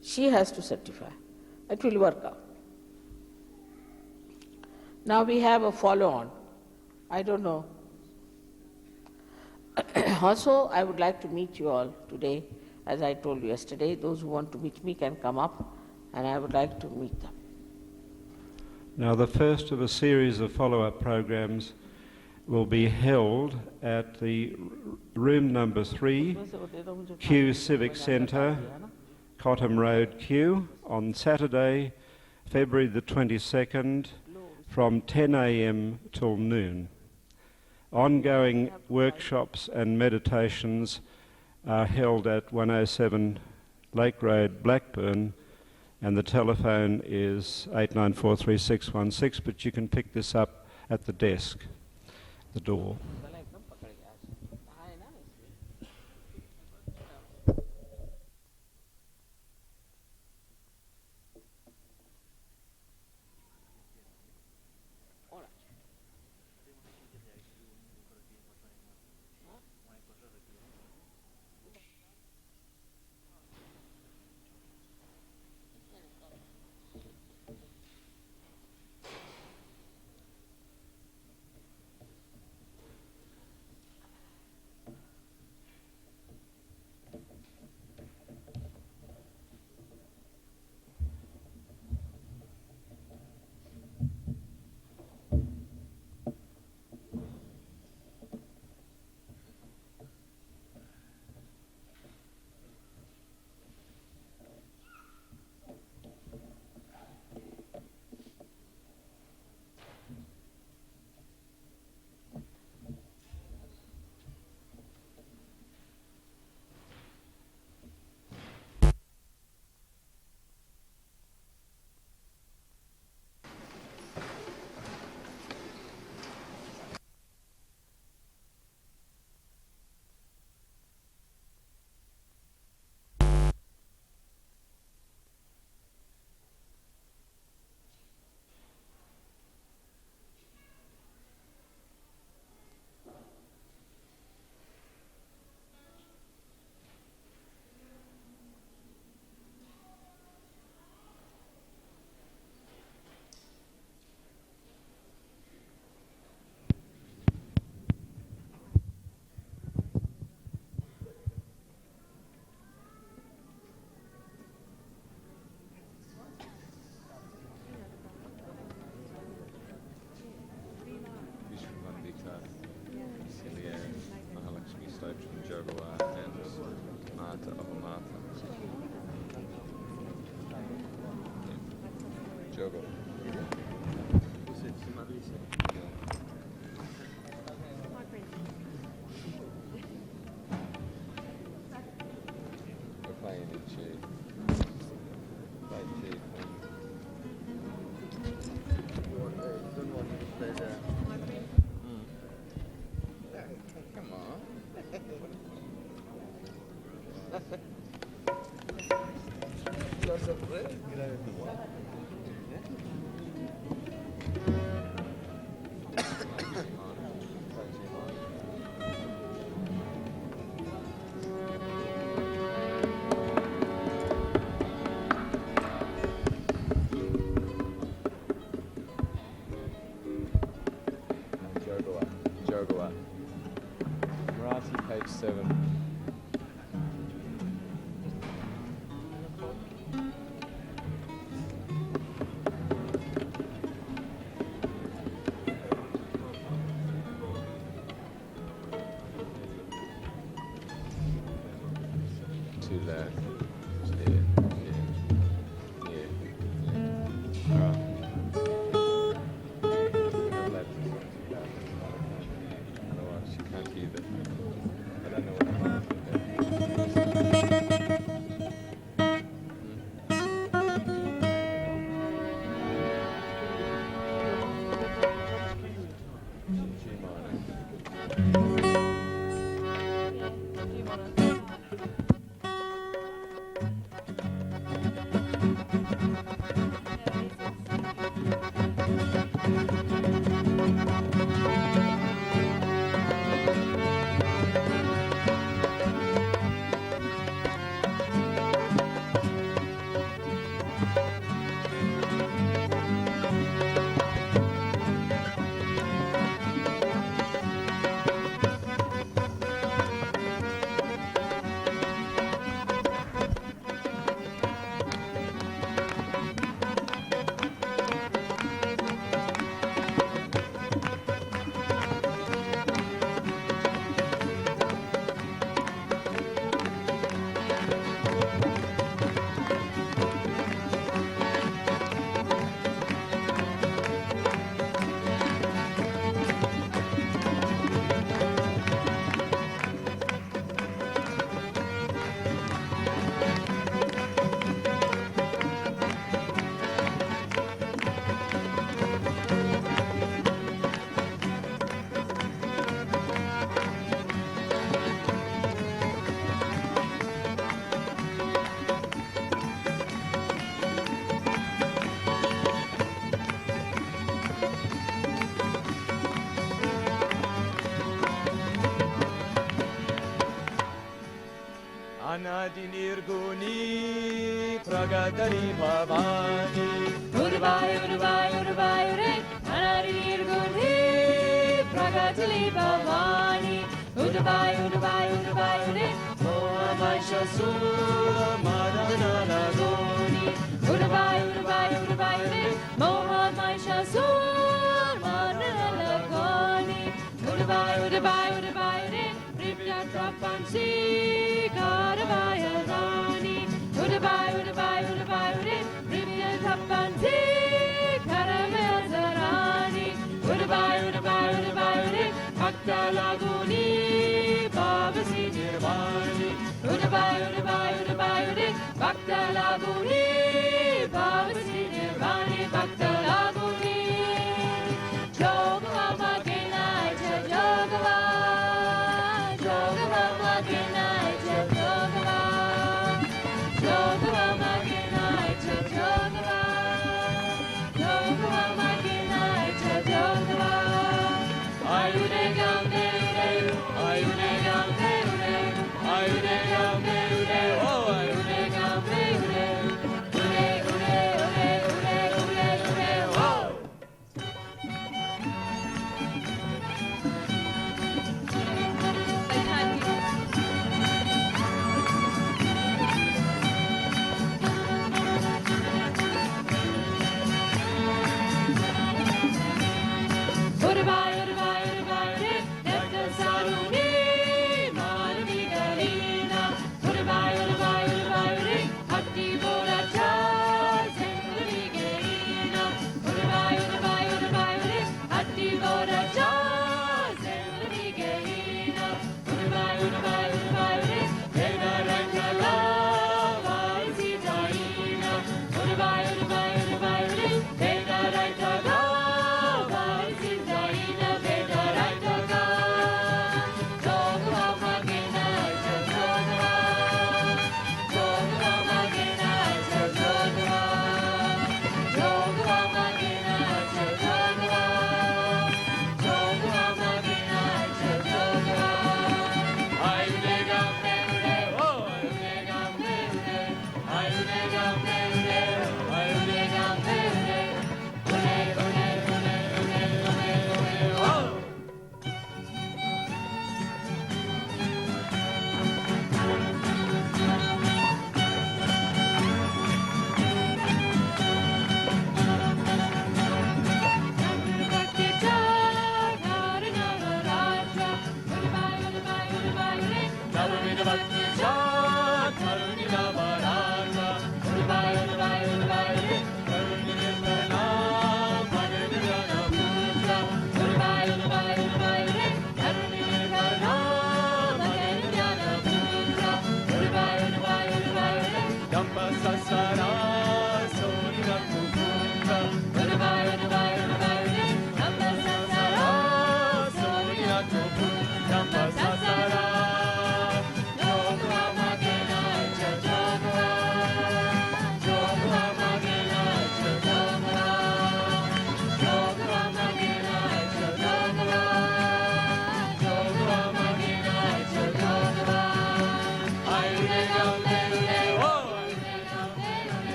She has to certify. It will work out. Now we have a follow-on. I don't know. Also, I would like to meet you all today. As I told you yesterday, those who want to meet me can come up, and I would like to meet them. Now, the first of a series of follow-up programs will be held at the room number 3, Kew Civic Centre, Cottam Road, Kew, on Saturday, February the 22nd, from 10 a.m. till noon. Ongoing workshops and meditations are held at 107 Lake Road, Blackburn, and the telephone is 8943-616, but you can pick this up at the desk, the door. Jogo. We're playing in Chi. Play Chi. Come on. Jogoa. Marathi, page 7. Too low. Yeah. All right. Otherwise, she can't hear the. I don't know what G minor. Anadi Nirguni Pragadari Bhavani Urvai, Urvai, Urvai, Ure, Anarir Gundhi, Pragatili Bhavani. Urvai, Urvai, Urvai, Ure, Mahavasha Sura Madana Lagoni Urvai, Urvai, Urvai, Ure, Mohan Maisha Sur, Manana Lagoni. Urvai, Urvai, Urvai, Ure, Ripya Trapansi, Karavaya Rani. Urvai, Urvai, Urvai, Ure, Ripya Trapansi, Karavaya Rani. Urvai, Urvai, Urvai, Ure, Bhakta Laguni, Bhavasi Nirvani. Urvai, Urvai, Urvai, Ure, Bhakta Laguni, Bhavasi Nirvani, Bhakta Laguni. Jogava Maginai, Jogava, Jogava Maginai, Jogava, Jogava Maginai, Jogava, Jogava Maginai, Jogava. Ayude Gambe Ude, Ayude Gambe Ude, Ayude Gambe Ude, oh Ayude Gambe Ude, Ude Ude Ude Ude Ude Ude, oh. Urvai, Urvai, Urvai, Ure, Nectar Saruni,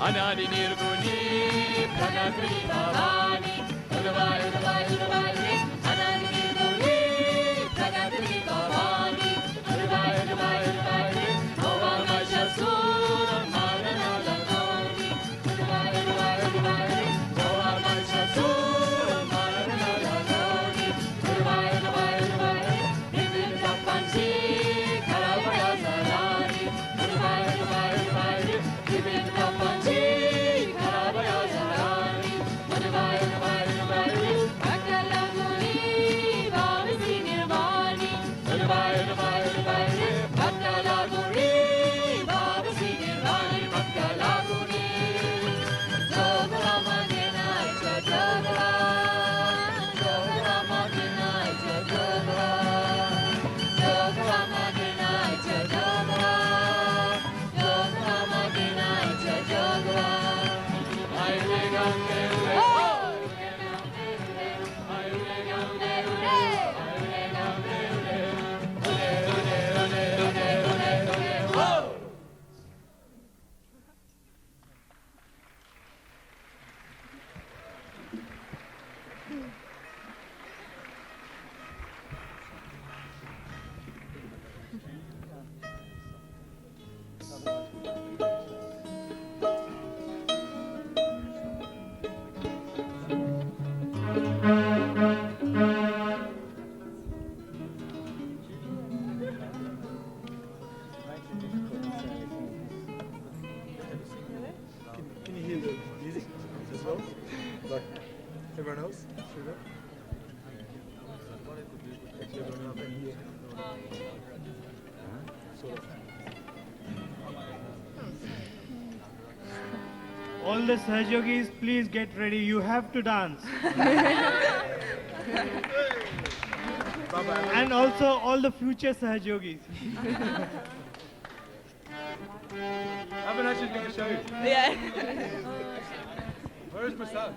अनादि निर्गुणी प्रकृति भवानी उर्वाय उर्वाय उर्वाय अनादि निर्गुणी प्रकृति भवानी उर्वाय उर्वाय उर्वाय भवान शसूर मानना लगोनी उर्वाय उर्वाय उर्वाय भवान शसूर मानना लगोनी उर्वाय उर्वाय उर्वाय विभिन्न पंछी खराबया सरानी उर्वाय उर्वाय उर्वाय विभिन्न पंछी खराबया सरानी उर्वाय उर्वाय उर्वाय अकल All the Sahajogis, please get ready. You have to dance. And also all the future Sahajogis. Avinash is going to show you. Yeah. Where is Prasad?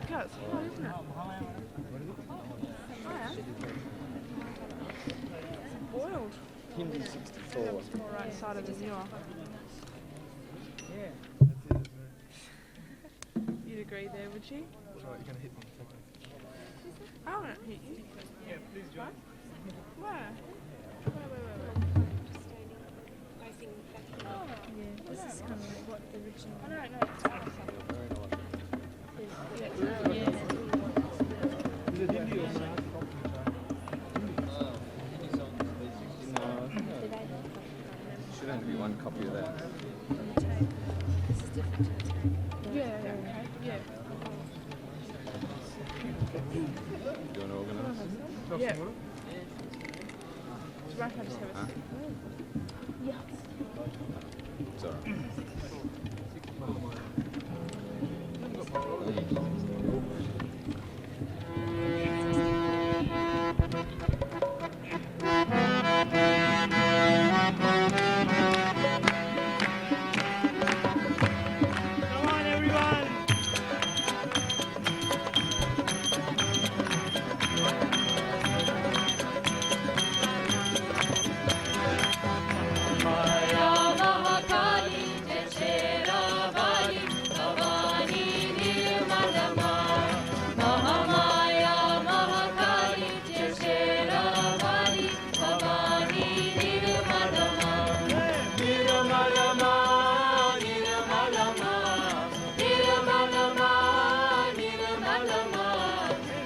That's hard, isn't it? Boiled. Hindi 64. It's more right side of the viewer. You'd agree there, would you? Sorry, you're going to hit me. I won't hit you. Yeah, please join. Where? This is kind of like what the original. I don't know. It's fine. Should only be one copy of that. This is different to the tape. Yeah. Do you want to organise? Yeah. Should I just have a sip? It's all right. Come on, everyone. Maya Mahakali Jai Shera Bali Bhavani Nirmalama Mahamaya Mahakali Jai Shera Bali Bhavani Nirmalama Nirmalama Nirmalama Nirmalama Nirmalama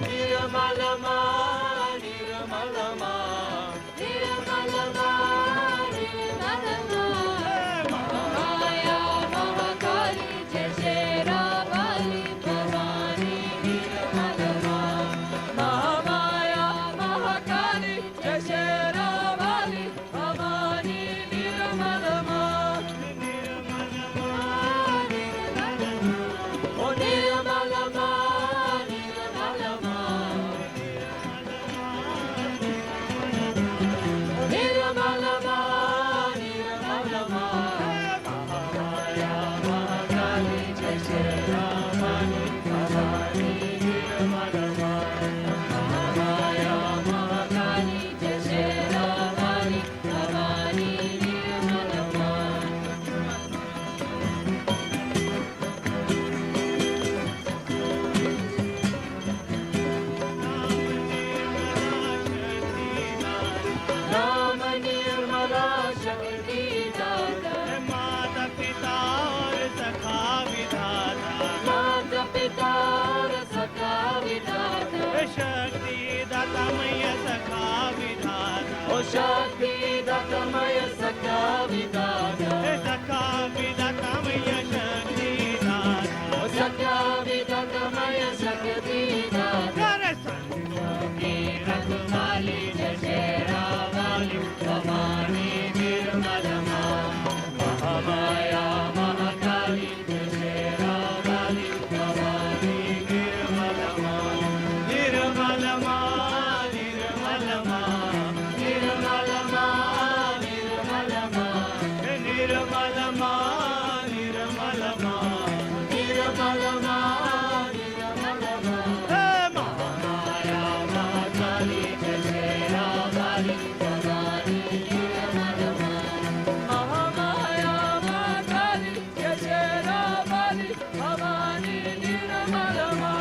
Nirmalama Nirmalama Nirmalama Maya Mahakali Jai Shera Bali Bhavani Nirmalama Mahamaya Mahakali Jai Shera Bali Bhavani Nirmalama Oh Nirmalama Nirmalama Nirmalama Nirmalama Mahamaya Mahakali Jai Shera Bali Bhavani Nirmalama Mahamaya Mahakali Jai Shera Bali Bhavani Nirmalama Ram Nirmala Shakti Dada माता पिता और सखा विधाता Mata Pita Saka Vidata शक्ति दाता मैया सखा विधाता O Shakti Data Maya Saka Vidata सखा विधाता मैया शक्ति दाता O Saka Vidata Maya Shakti Data कर Rakumali Jai Shera Bali Bhavani Nirmalama Mahamaya Mahakali Jai Shera Bali Bhavani Nirmalama निर्मलमा निर्मलमा Nirmalama Nirmalama निर्मलमा निर्मलमा Nirmalama Nirmalama Mahamaya Mahakali Jai Shera Bali Bhavani Nirmalama Mahamaya Mahakali Jai Shera Bali Bhavani Nirmalama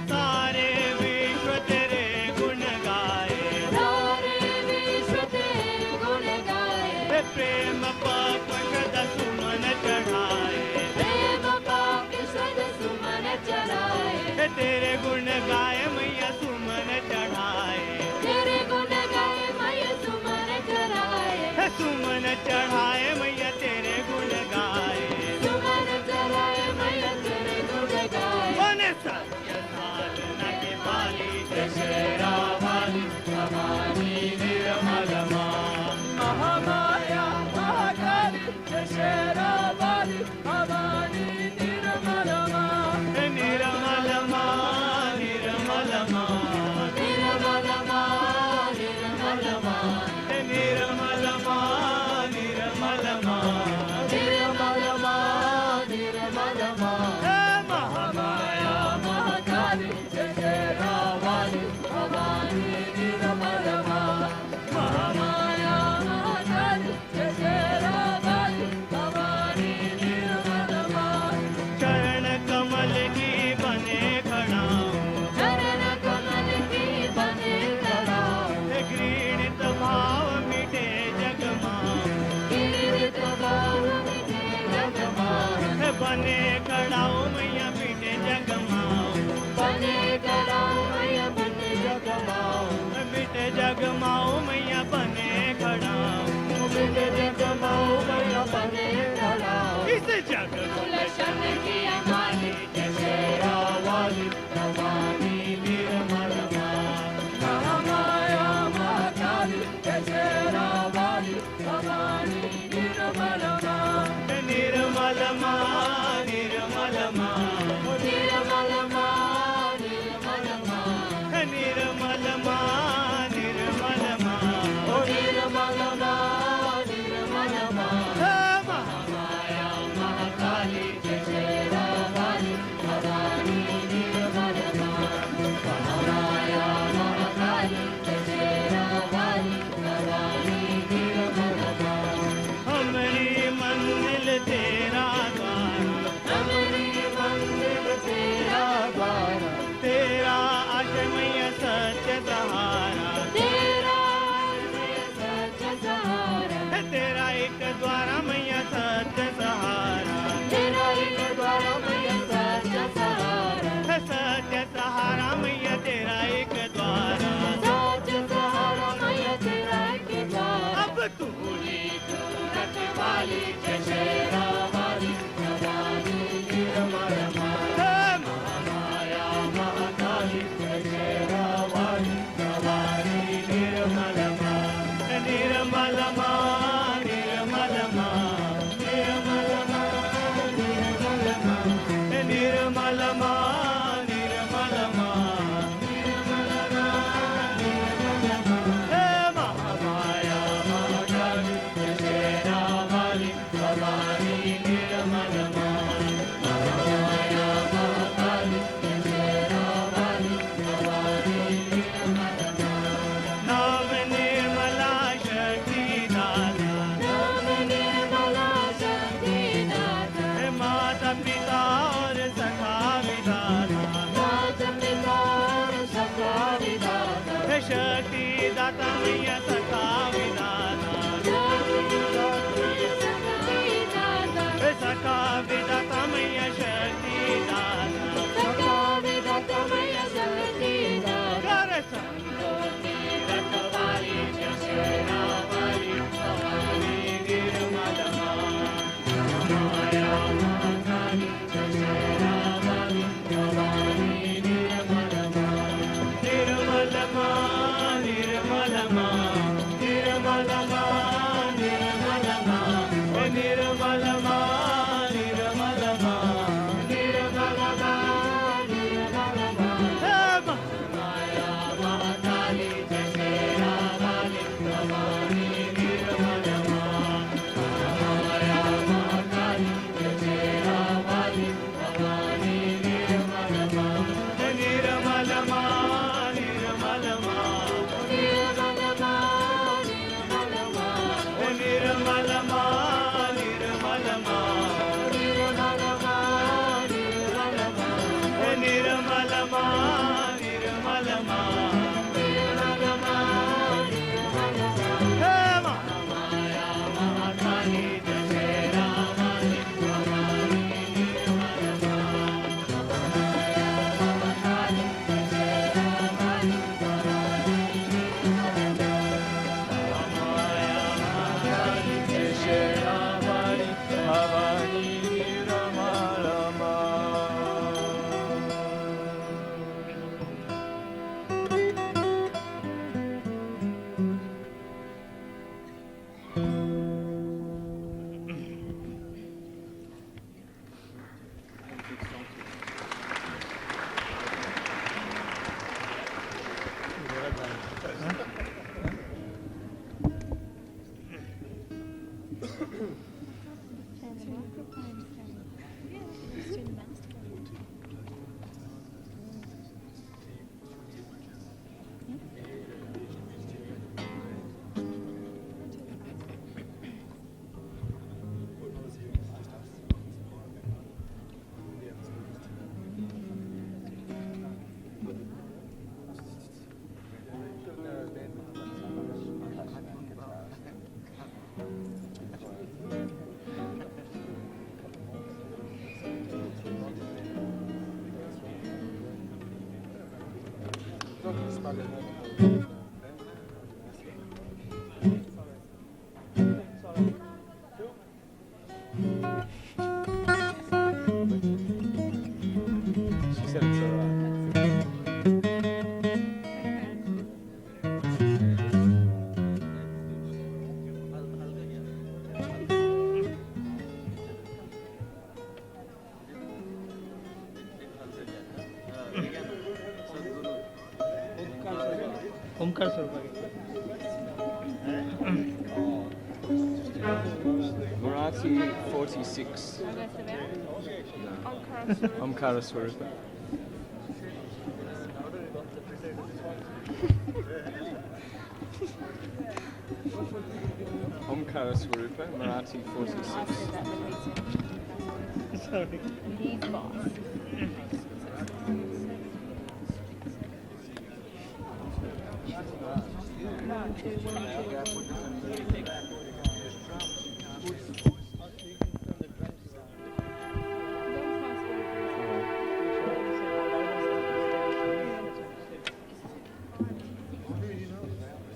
सारे विश्व तेरे गुण गाए सारे विश्व तेरे गुण गाए प्रेम पाप शद सुमन चढ़ाए प्रेम पाप सद सुमन चढ़ाए तेरे गुण गाए मैया सुमन चढ़ाए तेरे गुण गाए मैं सुमन चढ़ाए सुमन चढ़ाए मैया तेरे गुण गाए सुमन चढ़ाए मैं तेरे गुण गाए मन सत्य साधना के पाली जय श्री राम वाली Bhavani She said it's all right. Omkar स्वरूप Marathi 46. Omkara Swarupa. Omkara Swarupa, Marathi 46. Sorry. He's boss.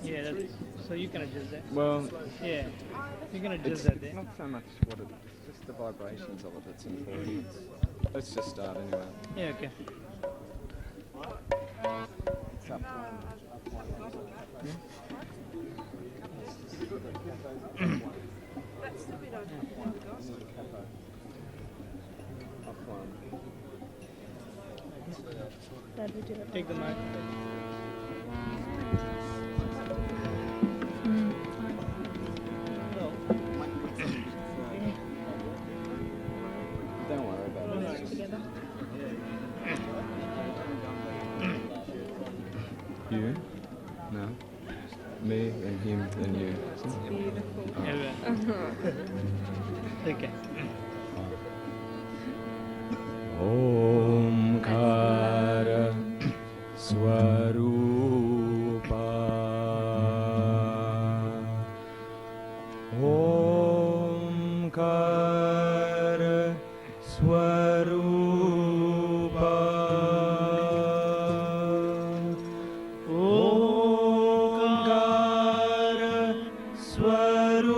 Yeah, that's, so you can adjust that. Well, Yeah. You can adjust It's that there. not so much what it, it's just the vibrations of it that's important. Let's just start anyway. Yeah, okay. It's up one. Dad, would you like Take the mic. Don't worry about it. It's just together? you, no, me and him and you. Beautiful. Everyone. Okay. Omkara Swarupa Omkara Swarupa Omkara Swarupa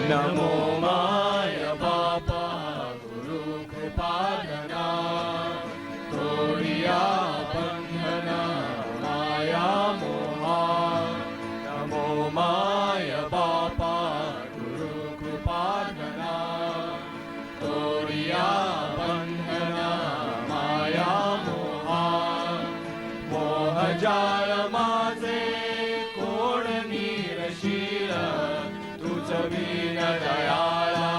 Namo Maya Bapa Guru Kripadana Toriya Bandhana Maya Moha Namo Maya Bapa Guru Kripadana Toriya Bandhana Maya Moha Moha Jala Maze Kodani Rashila Tujavina Dayala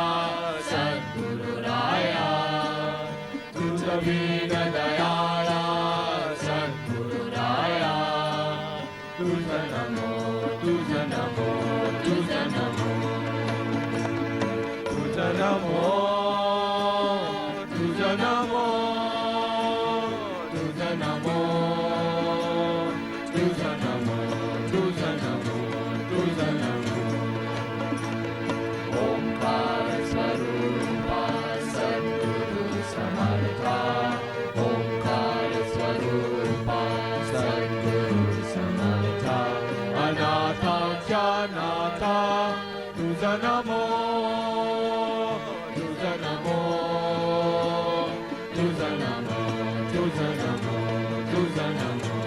Sadguru Raya Tujavina Dayala Sadguru Raya Tuja Namo Tuja Namo Tuja Namo Tuja Namo Tuja Namo Tuja Namo Tuja Namo Tuja Namo Tuja Namo Omkar Swarupa Sadguru Samartha Omkar Swarupa Sadguru Samartha Anatha Janatha Tuja Namo Tuja Namo Tuja Namo Tuja Namo Tuja Namo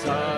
Sa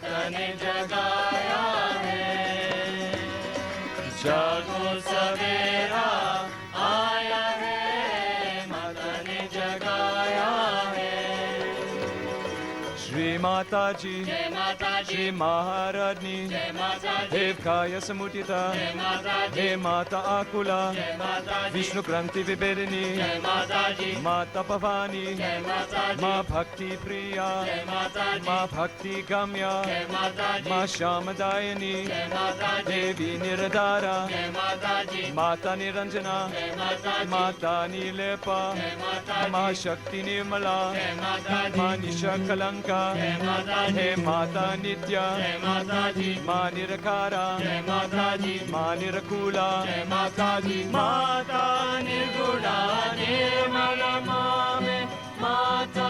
माता ने जगाया है। जागो सवेरा आया है, माता ने जगाया है। श्री माता जी, जय माता जी, श्री महारानी, जय माता जी, देवकाय समुदिता, जय माता जी, हे माता आकुला, जय माता जी, विष्णु क्रांति विबेरिणी, जय माता जी, माता भवानी, जय माता जी, माँ भक्ति प्रिया, जय माता जी, माँ भक्ति गम्या, जय माता जी, माँ श्यामदायिनी, जय माता जी, देवी निर्धारा, जय माता जी, माता निरंजना, जय माता जी, माता नीलेपा, जय माता जी, माँ शक्ति निर्मला, जय माता जी, माँ निशा कलंका, जय माता जी, हे माता नित्या, जय माता जी, माँ निरकारा, जय माता जी, माँ निरकूला, जय माता जी, माता निर्गुणा निर्मला मामे माता